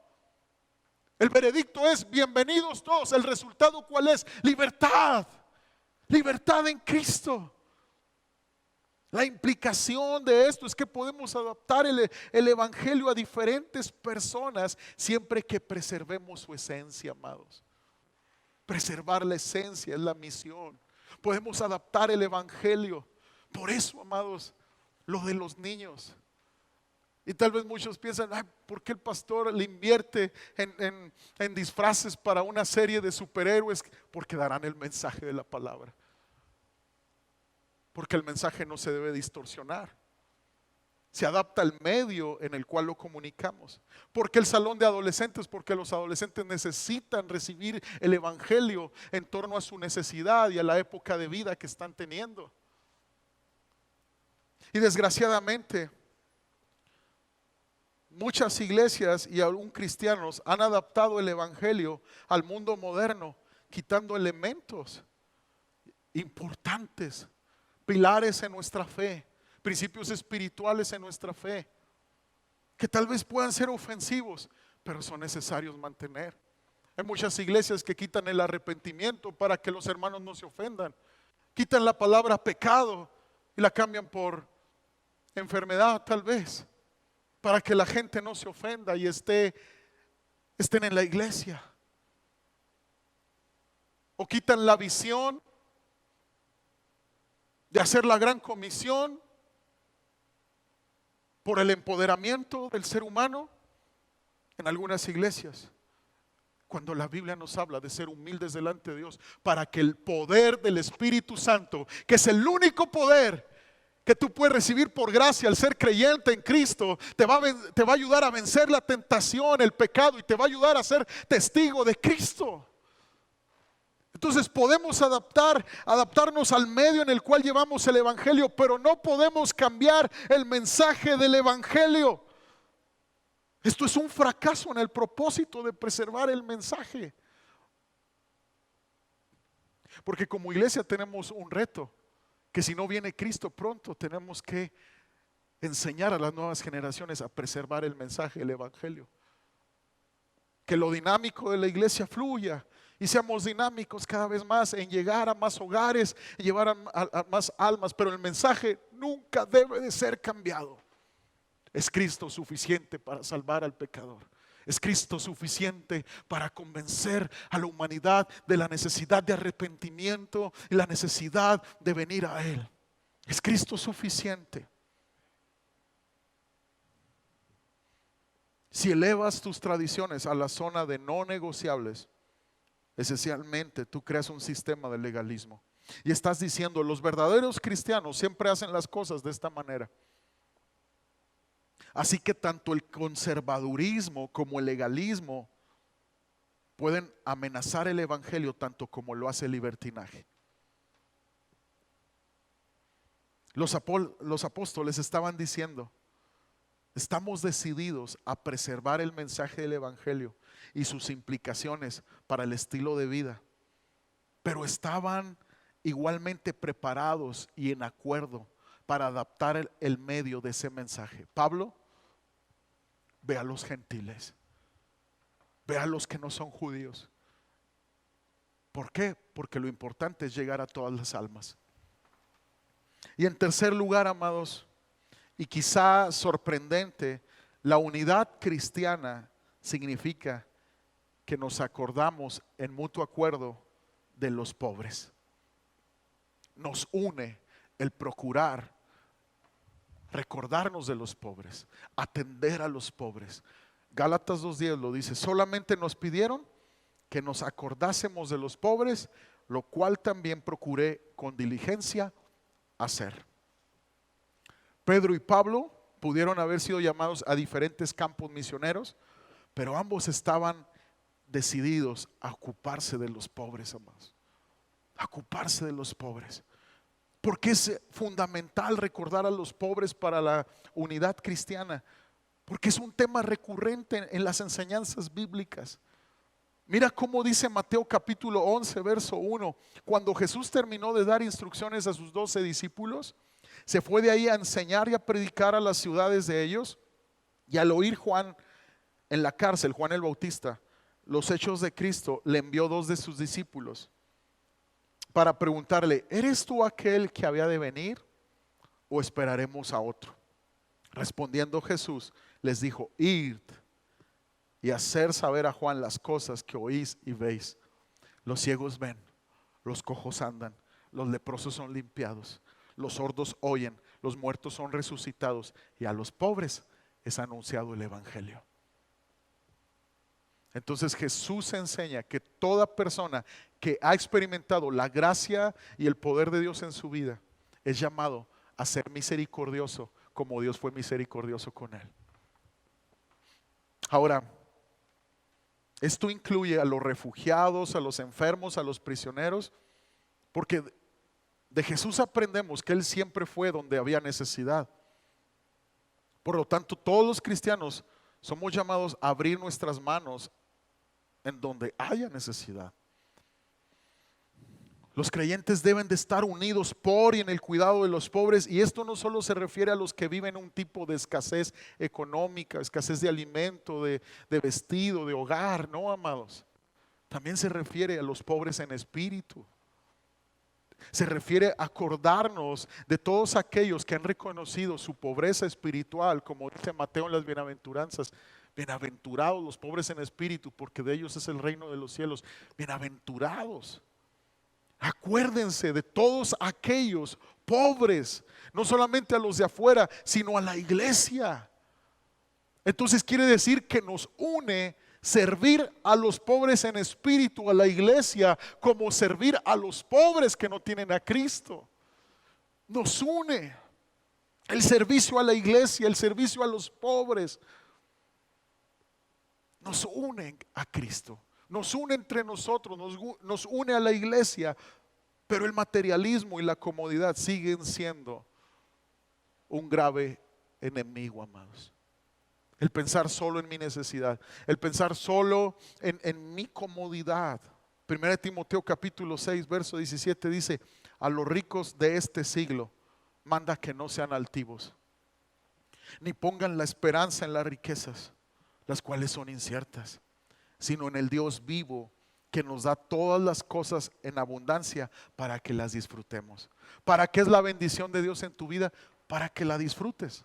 El veredicto es bienvenidos todos. El resultado ¿cuál es? Libertad. Libertad en Cristo. La implicación de esto es que podemos adaptar el evangelio a diferentes personas siempre que preservemos su esencia, amados. Preservar la esencia es la misión. Podemos adaptar el evangelio. Por eso, amados, lo de los niños. Y tal vez muchos piensan, ¿por qué el pastor le invierte en disfraces para una serie de superhéroes? Porque darán el mensaje de la palabra. Porque el mensaje no se debe distorsionar. Se adapta al medio en el cual lo comunicamos. Porque el salón de adolescentes, porque los adolescentes necesitan recibir el evangelio en torno a su necesidad y a la época de vida que están teniendo. Y desgraciadamente, muchas iglesias y aún cristianos han adaptado el evangelio al mundo moderno, quitando elementos importantes, pilares en nuestra fe, principios espirituales en nuestra fe, que tal vez puedan ser ofensivos, pero son necesarios mantener. Hay muchas iglesias que quitan el arrepentimiento para que los hermanos no se ofendan. Quitan la palabra pecado y la cambian por enfermedad tal vez. para que la gente no se ofenda y estén en la iglesia. O quitan la visión de hacer la gran comisión por el empoderamiento del ser humano en algunas iglesias. Cuando la Biblia nos habla de ser humildes delante de Dios para que el poder del Espíritu Santo, que es el único poder que tú puedes recibir por gracia al ser creyente en Cristo, te va a ayudar a vencer la tentación, el pecado, y te va a ayudar a ser testigo de Cristo. Entonces podemos adaptarnos al medio en el cual llevamos el evangelio, pero no podemos cambiar el mensaje del evangelio. Esto es un fracaso en el propósito de preservar el mensaje. Porque como iglesia tenemos un reto, que si no viene Cristo pronto, tenemos que enseñar a las nuevas generaciones a preservar el mensaje del evangelio. Que lo dinámico de la iglesia fluya y seamos dinámicos cada vez más en llegar a más hogares, en llevar a más almas, pero el mensaje nunca debe de ser cambiado. Es Cristo suficiente para salvar al pecador. Es Cristo suficiente para convencer a la humanidad de la necesidad de arrepentimiento y la necesidad de venir a Él. Es Cristo suficiente. Si elevas tus tradiciones a la zona de no negociables, esencialmente tú creas un sistema de legalismo. Y estás diciendo, los verdaderos cristianos siempre hacen las cosas de esta manera. Así que tanto el conservadurismo como el legalismo pueden amenazar el evangelio tanto como lo hace el libertinaje. Los apóstoles estaban diciendo, estamos decididos a preservar el mensaje del evangelio y sus implicaciones para el estilo de vida, pero estaban igualmente preparados y en acuerdo para adaptar el medio de ese mensaje. Pablo ve a los gentiles, ve a los que no son judíos. ¿Por qué? Porque lo importante es llegar a todas las almas. Y en tercer lugar, amados, y quizá sorprendente, la unidad cristiana significa que nos acordamos en mutuo acuerdo de los pobres. Nos une el procurar recordarnos de los pobres, atender a los pobres. Gálatas 2:10 lo dice, solamente nos pidieron que nos acordásemos de los pobres, lo cual también procuré con diligencia hacer. Pedro y Pablo pudieron haber sido llamados a diferentes campos misioneros, pero ambos estaban decididos a ocuparse de los pobres, amados. A ocuparse de los pobres. Porque es fundamental recordar a los pobres para la unidad cristiana, porque es un tema recurrente en las enseñanzas bíblicas. Mira cómo dice Mateo capítulo 11 verso 1, cuando Jesús terminó de dar instrucciones a sus 12 discípulos, se fue de ahí a enseñar y a predicar a las ciudades de ellos. Y al oír Juan en la cárcel, Juan el Bautista, los hechos de Cristo, le envió 2 de sus discípulos para preguntarle, ¿eres tú aquel que había de venir o esperaremos a otro? Respondiendo Jesús les dijo, id y hacer saber a Juan las cosas que oís y veis. Los ciegos ven, los cojos andan, los leprosos son limpiados, los sordos oyen, los muertos son resucitados y a los pobres es anunciado el evangelio. Entonces Jesús enseña que toda persona que ha experimentado la gracia y el poder de Dios en su vida es llamado a ser misericordioso como Dios fue misericordioso con él. Ahora, esto incluye a los refugiados, a los enfermos, a los prisioneros, porque de Jesús aprendemos que Él siempre fue donde había necesidad. Por lo tanto, todos los cristianos somos llamados a abrir nuestras manos en donde haya necesidad. Los creyentes deben de estar unidos por y en el cuidado de los pobres, y esto no solo se refiere a los que viven un tipo de escasez económica, escasez de alimento, de vestido, de hogar, no, amados. También se refiere a los pobres en espíritu. Se refiere a acordarnos de todos aquellos que han reconocido su pobreza espiritual, como dice Mateo en las bienaventuranzas. Bienaventurados los pobres en espíritu, porque de ellos es el reino de los cielos. Bienaventurados. Acuérdense de todos aquellos pobres, no solamente a los de afuera, sino a la iglesia. Entonces quiere decir que nos une servir a los pobres en espíritu, a la iglesia, como servir a los pobres que no tienen a Cristo. Nos une el servicio a la iglesia, el servicio a los pobres. Nos une a Cristo, nos une entre nosotros, nos une a la iglesia. Pero el materialismo y la comodidad siguen siendo un grave enemigo, amados. El pensar solo en mi necesidad, el pensar solo en mi comodidad. 1 Timoteo capítulo 6 verso 17 dice: a los ricos de este siglo manda que no sean altivos, ni pongan la esperanza en las riquezas, las cuales son inciertas, sino en el Dios vivo, que nos da todas las cosas en abundancia para que las disfrutemos. ¿Para qué es la bendición de Dios en tu vida? Para que la disfrutes,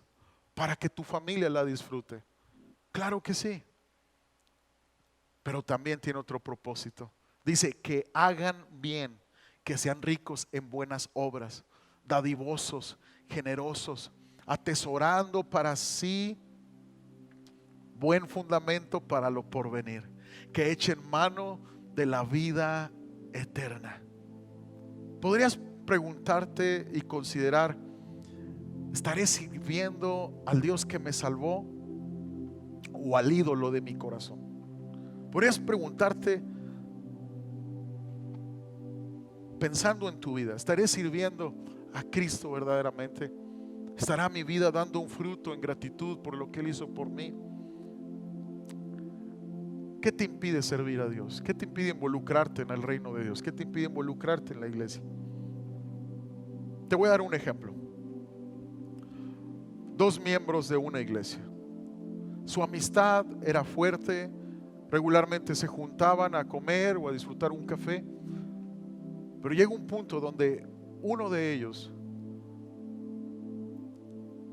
para que tu familia la disfrute. Claro que sí, pero también tiene otro propósito. Dice que hagan bien, que sean ricos en buenas obras, dadivosos, generosos, atesorando para sí buen fundamento para lo porvenir, que echen mano de la vida eterna. Podrías preguntarte y considerar: ¿estaré sirviendo al Dios que me salvó o al ídolo de mi corazón? Podrías preguntarte, pensando en tu vida: ¿estaré sirviendo a Cristo verdaderamente? ¿Estará mi vida dando un fruto en gratitud por lo que Él hizo por mí? ¿Qué te impide servir a Dios? ¿Qué te impide involucrarte en el reino de Dios? ¿Qué te impide involucrarte en la iglesia? Te voy a dar un ejemplo. Dos miembros de una iglesia, su amistad era fuerte, regularmente se juntaban a comer o a disfrutar un café, pero llega un punto donde uno de ellos,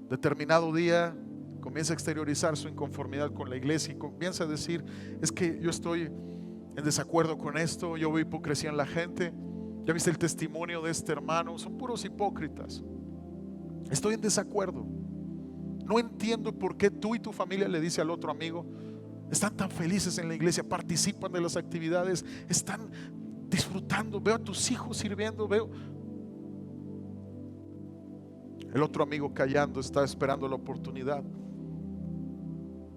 determinado día, comienza a exteriorizar su inconformidad con la iglesia y comienza a decir: es que yo estoy en desacuerdo con esto, yo veo hipocresía en la gente, ya viste el testimonio de este hermano, son puros hipócritas, estoy en desacuerdo, no entiendo por qué tú y tu familia, le dice al otro amigo, están tan felices en la iglesia, participan de las actividades, están disfrutando, veo a tus hijos sirviendo, veo. El otro amigo, callando, está esperando la oportunidad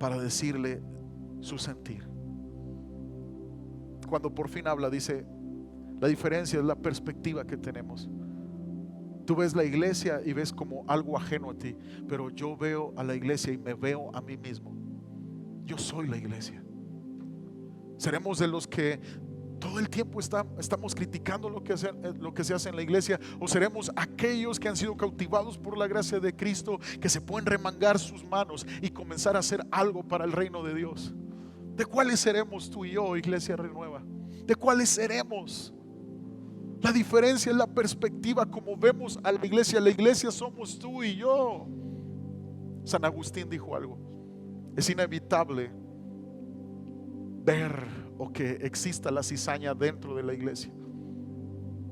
para decirle su sentir. Cuando por fin habla, dice: la diferencia es la perspectiva que tenemos. Tú ves la iglesia y ves como algo ajeno a ti, pero yo veo a la iglesia y me veo a mí mismo. Yo soy la iglesia. Seremos de los que todo el tiempo estamos criticando lo que se hace en la iglesia, o seremos aquellos que han sido cautivados por la gracia de Cristo, que se pueden remangar sus manos y comenzar a hacer algo para el reino de Dios. ¿De cuáles seremos tú y yo, Iglesia Renueva? ¿De cuáles seremos? La diferencia es la perspectiva como vemos a la iglesia. La iglesia somos tú y yo. San Agustín dijo algo: es inevitable ver o que exista la cizaña dentro de la iglesia,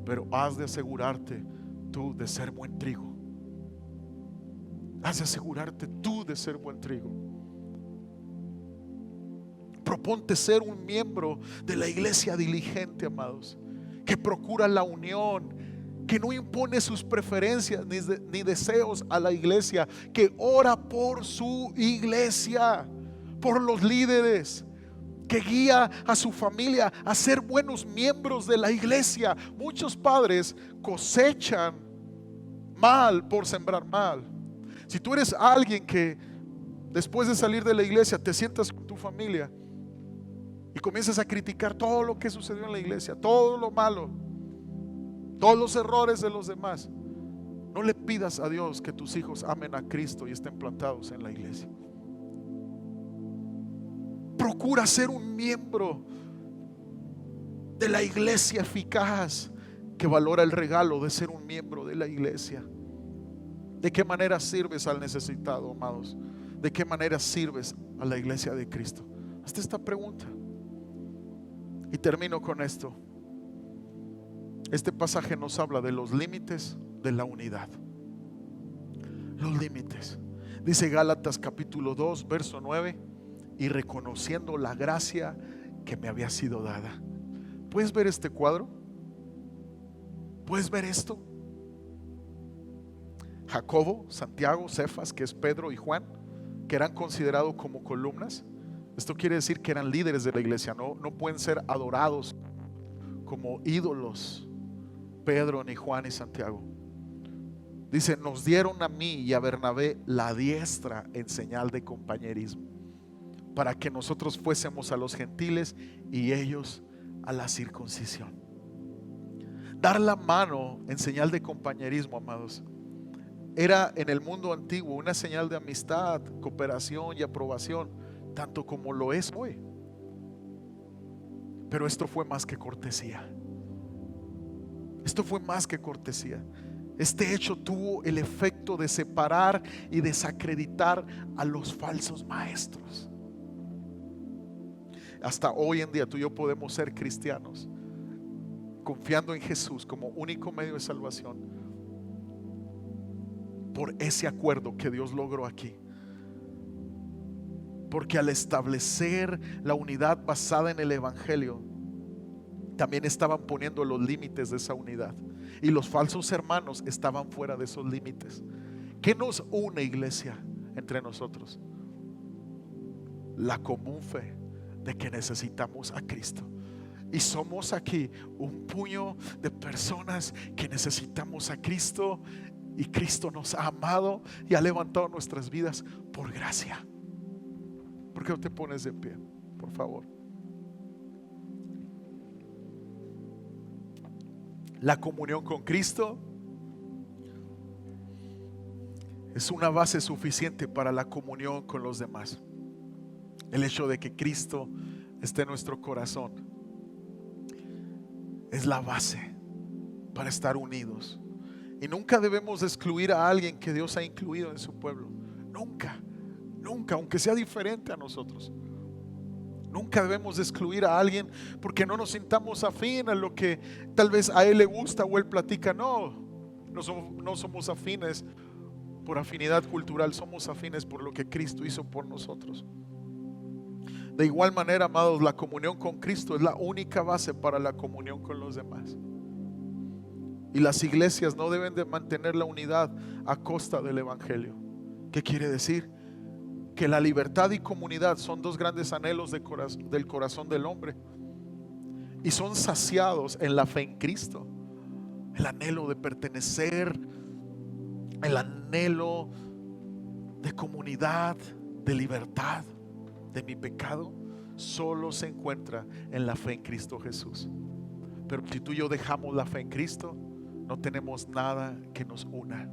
pero has de asegurarte tú de ser buen trigo. Has de asegurarte tú de ser buen trigo. Proponte ser un miembro de la iglesia diligente, amados, que procura la unión, que no impone sus preferencias ni deseos a la iglesia, que ora por su iglesia, por los líderes, que guía a su familia a ser buenos miembros de la iglesia. Muchos padres cosechan mal por sembrar mal. Si tú eres alguien que después de salir de la iglesia te sientas con tu familia y comienzas a criticar todo lo que sucedió en la iglesia, todo lo malo, todos los errores de los demás, no le pidas a Dios que tus hijos amen a Cristo y estén plantados en la iglesia. Procura ser un miembro de la iglesia eficaz, que valora el regalo de ser un miembro de la iglesia? ¿De qué manera sirves al necesitado, amados? ¿De qué manera sirves a la iglesia de Cristo? Hazte esta pregunta. Y termino con esto. Este pasaje nos habla de los límites de la unidad. Los límites. Dice Gálatas capítulo 2 verso 9: y reconociendo la gracia que me había sido dada. ¿Puedes ver este cuadro? ¿Puedes ver esto? Jacobo, Santiago, Cefas, que es Pedro, y Juan, que eran considerados como columnas. Esto quiere decir que eran líderes de la iglesia. No pueden ser adorados como ídolos Pedro, ni Juan, ni Santiago. Dice: nos dieron a mí y a Bernabé la diestra en señal de compañerismo, para que nosotros fuésemos a los gentiles y ellos a la circuncisión. Dar la mano en señal de compañerismo, amados, era en el mundo antiguo una señal de amistad, cooperación y aprobación, tanto como lo es hoy. Pero esto fue más que cortesía. Esto fue más que cortesía. Este hecho tuvo el efecto de separar y desacreditar a los falsos maestros. Hasta hoy en día tú y yo podemos ser cristianos confiando en Jesús como único medio de salvación, por ese acuerdo que Dios logró aquí. Porque al establecer la unidad basada en el evangelio, también estaban poniendo los límites de esa unidad, y los falsos hermanos estaban fuera de esos límites. ¿Qué nos une, iglesia, entre nosotros? La común fe de que necesitamos a Cristo. Y somos aquí un puño de personas que necesitamos a Cristo, y Cristo nos ha amado y ha levantado nuestras vidas por gracia. ¿Por qué no te pones de pie, por favor? La comunión con Cristo es una base suficiente para la comunión con los demás. El hecho de que Cristo esté en nuestro corazón es la base para estar unidos. Y nunca debemos excluir a alguien que Dios ha incluido en su pueblo. Nunca, nunca, aunque sea diferente a nosotros. Nunca debemos excluir a alguien porque no nos sintamos afín a lo que tal vez a él le gusta o él platica. No somos afines por afinidad cultural, somos afines por lo que Cristo hizo por nosotros. De igual manera, amados, la comunión con Cristo es la única base para la comunión con los demás. Y las iglesias no deben de mantener la unidad a costa del evangelio. ¿Qué quiere decir? Que la libertad y comunidad son dos grandes anhelos del corazón del hombre, y son saciados en la fe en Cristo. El anhelo de pertenecer, el anhelo de comunidad, de libertad de mi pecado, solo se encuentra en la fe en Cristo Jesús. Pero si tú y yo dejamos la fe en Cristo, no tenemos nada que nos una.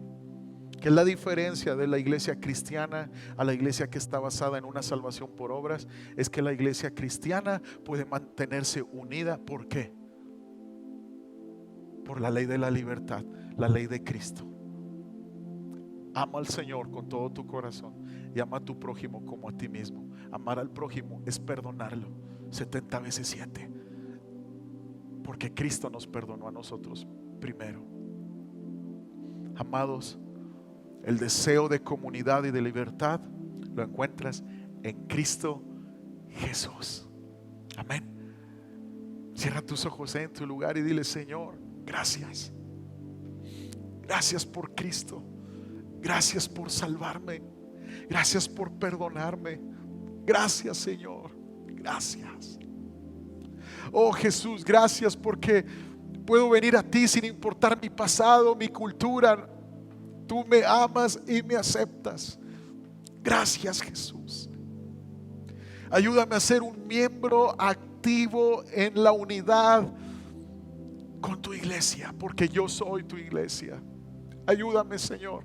¿Qué es la diferencia de la iglesia cristiana a la iglesia que está basada en una salvación por obras? Es que la iglesia cristiana puede mantenerse unida. ¿Por qué? Por la ley de la libertad, la ley de Cristo. Ama al Señor con todo tu corazón y ama a tu prójimo como a ti mismo. Amar al prójimo es perdonarlo 70 veces 7, porque Cristo nos perdonó a nosotros primero. Amados, el deseo de comunidad y de libertad lo encuentras en Cristo Jesús. Amén. Cierra tus ojos en tu lugar y dile: Señor, gracias. Gracias por Cristo. Gracias por salvarme. Gracias por perdonarme. Gracias, Señor. Gracias. Oh Jesús, gracias porque puedo venir a ti sin importar mi pasado, mi cultura. Tú me amas y me aceptas. Gracias, Jesús. Ayúdame a ser un miembro activo en la unidad con tu iglesia, porque yo soy tu iglesia. Ayúdame, Señor,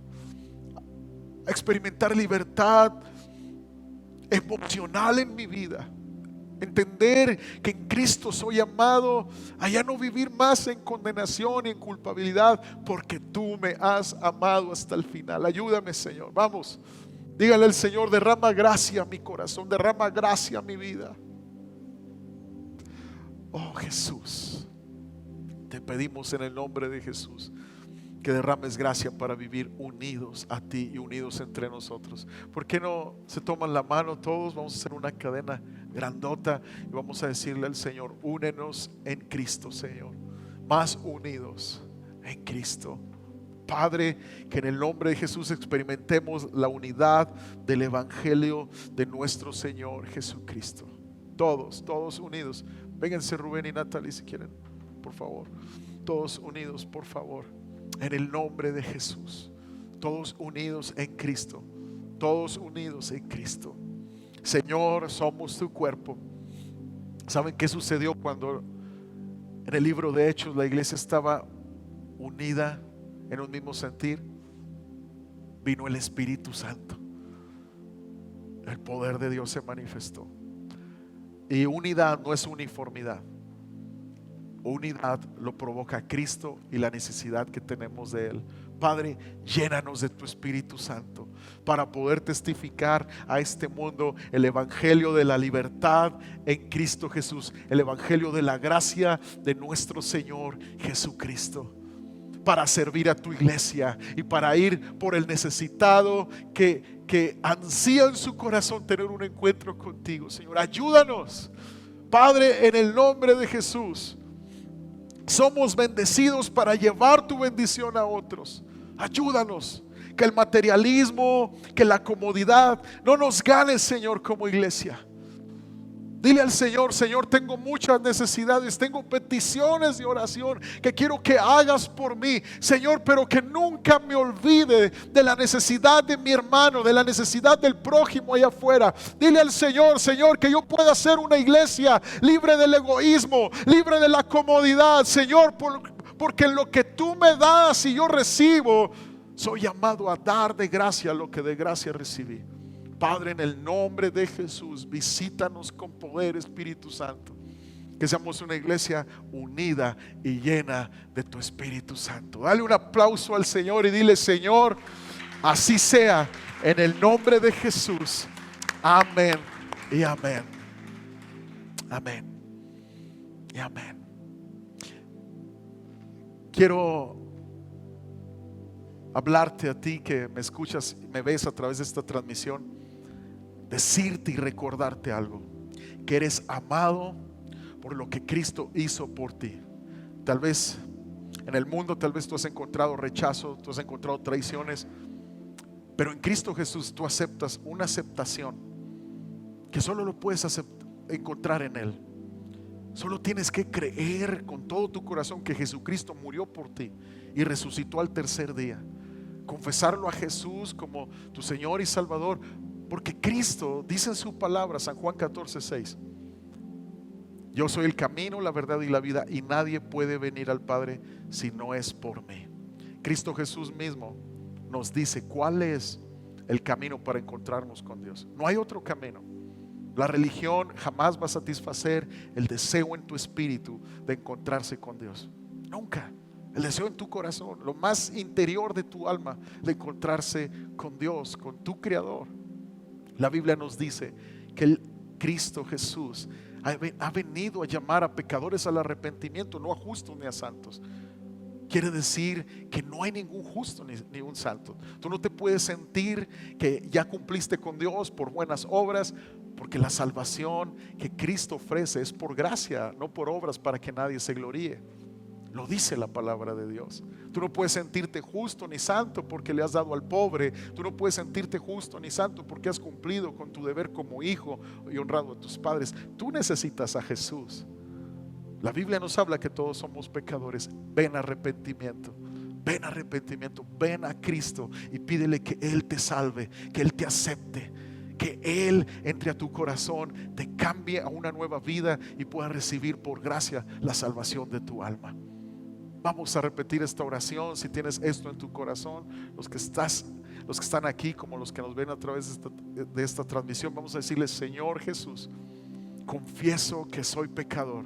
a experimentar libertad emocional en mi vida, Entender que en Cristo soy amado, a ya no vivir más en condenación y en culpabilidad, porque tú me has amado hasta el final. Ayúdame, Señor. Vamos, dígale al Señor: derrama gracia a mi corazón, derrama gracia a mi vida. Oh Jesús, te pedimos en el nombre de Jesús que derrames gracia para vivir unidos a ti y unidos entre nosotros. ¿Por qué no se toman la mano todos? Vamos a hacer una cadena grandota y vamos a decirle al Señor: únenos en Cristo, Señor, más unidos en Cristo. Padre, que en el nombre de Jesús experimentemos la unidad del Evangelio de nuestro Señor Jesucristo. Todos unidos. Vénganse Rubén y Natalie si quieren, por favor. Todos unidos, por favor, en el nombre de Jesús. Todos unidos en Cristo. Todos unidos en Cristo. Señor, somos tu cuerpo. ¿Saben qué sucedió cuando en el libro de Hechos la iglesia estaba unida en un mismo sentir? Vino el Espíritu Santo. El poder de Dios se manifestó. Y unidad no es uniformidad. Unidad lo provoca Cristo y la necesidad que tenemos de Él. Padre, llénanos de tu Espíritu Santo para poder testificar a este mundo el Evangelio de la libertad en Cristo Jesús, el Evangelio de la gracia de nuestro Señor Jesucristo, para servir a tu iglesia y para ir por el necesitado que ansía en su corazón tener un encuentro contigo. Señor, ayúdanos, Padre, en el nombre de Jesús. Somos bendecidos para llevar tu bendición a otros. Ayúdanos, que el materialismo, que la comodidad no nos gane, Señor, como iglesia. Dile al Señor: Señor, tengo muchas necesidades, tengo peticiones de oración que quiero que hagas por mí, Señor, pero que nunca me olvide de la necesidad de mi hermano, de la necesidad del prójimo allá afuera. Dile al Señor: Señor, que yo pueda ser una iglesia libre del egoísmo, libre de la comodidad, Señor, porque en lo que tú me das y yo recibo, soy llamado a dar de gracia lo que de gracia recibí. Padre, en el nombre de Jesús, visítanos con poder, Espíritu Santo. Que seamos una iglesia unida y llena de tu Espíritu Santo. Dale un aplauso al Señor y dile: Señor, así sea, en el nombre de Jesús. Amén y amén. Amén y amén. Quiero hablarte a ti que me escuchas y me ves a través de esta transmisión, decirte y recordarte algo: que eres amado por lo que Cristo hizo por ti. Tal vez en el mundo, tal vez tú has encontrado rechazo, tú has encontrado traiciones, pero en Cristo Jesús tú aceptas una aceptación que solo lo puedes encontrar en Él. Solo tienes que creer con todo tu corazón que Jesucristo murió por ti y resucitó al tercer día. Confesarlo a Jesús como tu Señor y Salvador. Porque Cristo dice en su palabra, San Juan 14:6: yo soy el camino, la verdad y la vida, y nadie puede venir al Padre si no es por mí. Cristo Jesús mismo nos dice cuál es el camino para encontrarnos con Dios. No hay otro camino. La religión jamás va a satisfacer el deseo en tu espíritu de encontrarse con Dios. Nunca. El deseo en tu corazón, lo más interior de tu alma, de encontrarse con Dios, con tu Creador. La Biblia nos dice que el Cristo Jesús ha venido a llamar a pecadores al arrepentimiento, no a justos ni a santos. Quiere decir que no hay ningún justo ni un santo. Tú no te puedes sentir que ya cumpliste con Dios por buenas obras, porque la salvación que Cristo ofrece es por gracia, no por obras para que nadie se gloríe. Lo dice la palabra de Dios. Tú no puedes sentirte justo ni santo porque le has dado al pobre. Tú no puedes sentirte justo ni santo porque has cumplido con tu deber como hijo y honrado a tus padres. Tú necesitas a Jesús. La Biblia nos habla que todos somos pecadores. Ven a arrepentimiento. Ven a arrepentimiento. Ven a Cristo y pídele que Él te salve, que Él te acepte, que Él entre a tu corazón, te cambie a una nueva vida y puedas recibir por gracia la salvación de tu alma. Vamos a repetir esta oración. Si tienes esto en tu corazón, los que están aquí como los que nos ven a través de esta transmisión, vamos a decirle: Señor Jesús, confieso que soy pecador.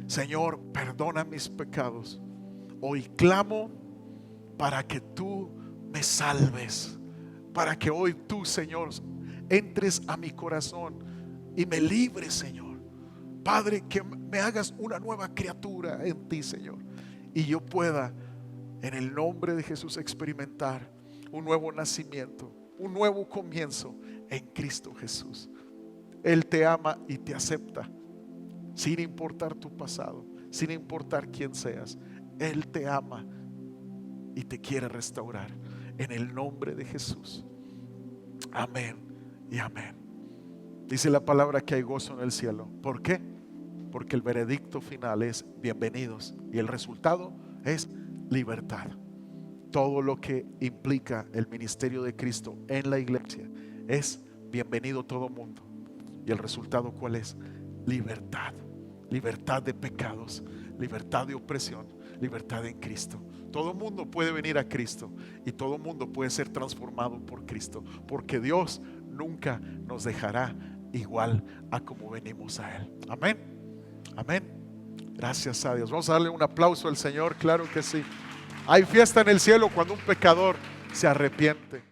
Señor, perdona mis pecados. Hoy clamo para que tú me salves, para que hoy tú, Señor, entres a mi corazón y me libres, Señor. Padre, que me hagas una nueva criatura en ti, Señor, y yo pueda, en el nombre de Jesús, experimentar un nuevo nacimiento, un nuevo comienzo en Cristo Jesús. Él te ama y te acepta, sin importar tu pasado, sin importar quién seas. Él te ama y te quiere restaurar en el nombre de Jesús. Amén y amén. Dice la palabra que hay gozo en el cielo. ¿Por qué? Porque el veredicto final es bienvenidos y el resultado es libertad. Todo lo que implica el ministerio de Cristo en la iglesia es bienvenido todo mundo. ¿Y el resultado cuál es? Libertad. Libertad de pecados, libertad de opresión, libertad en Cristo. Todo mundo puede venir a Cristo y todo mundo puede ser transformado por Cristo, porque Dios nunca nos dejará igual a como venimos a Él. Amén, amén. Gracias a Dios. Vamos a darle un aplauso al Señor, claro que sí. Hay fiesta en el cielo cuando un pecador se arrepiente.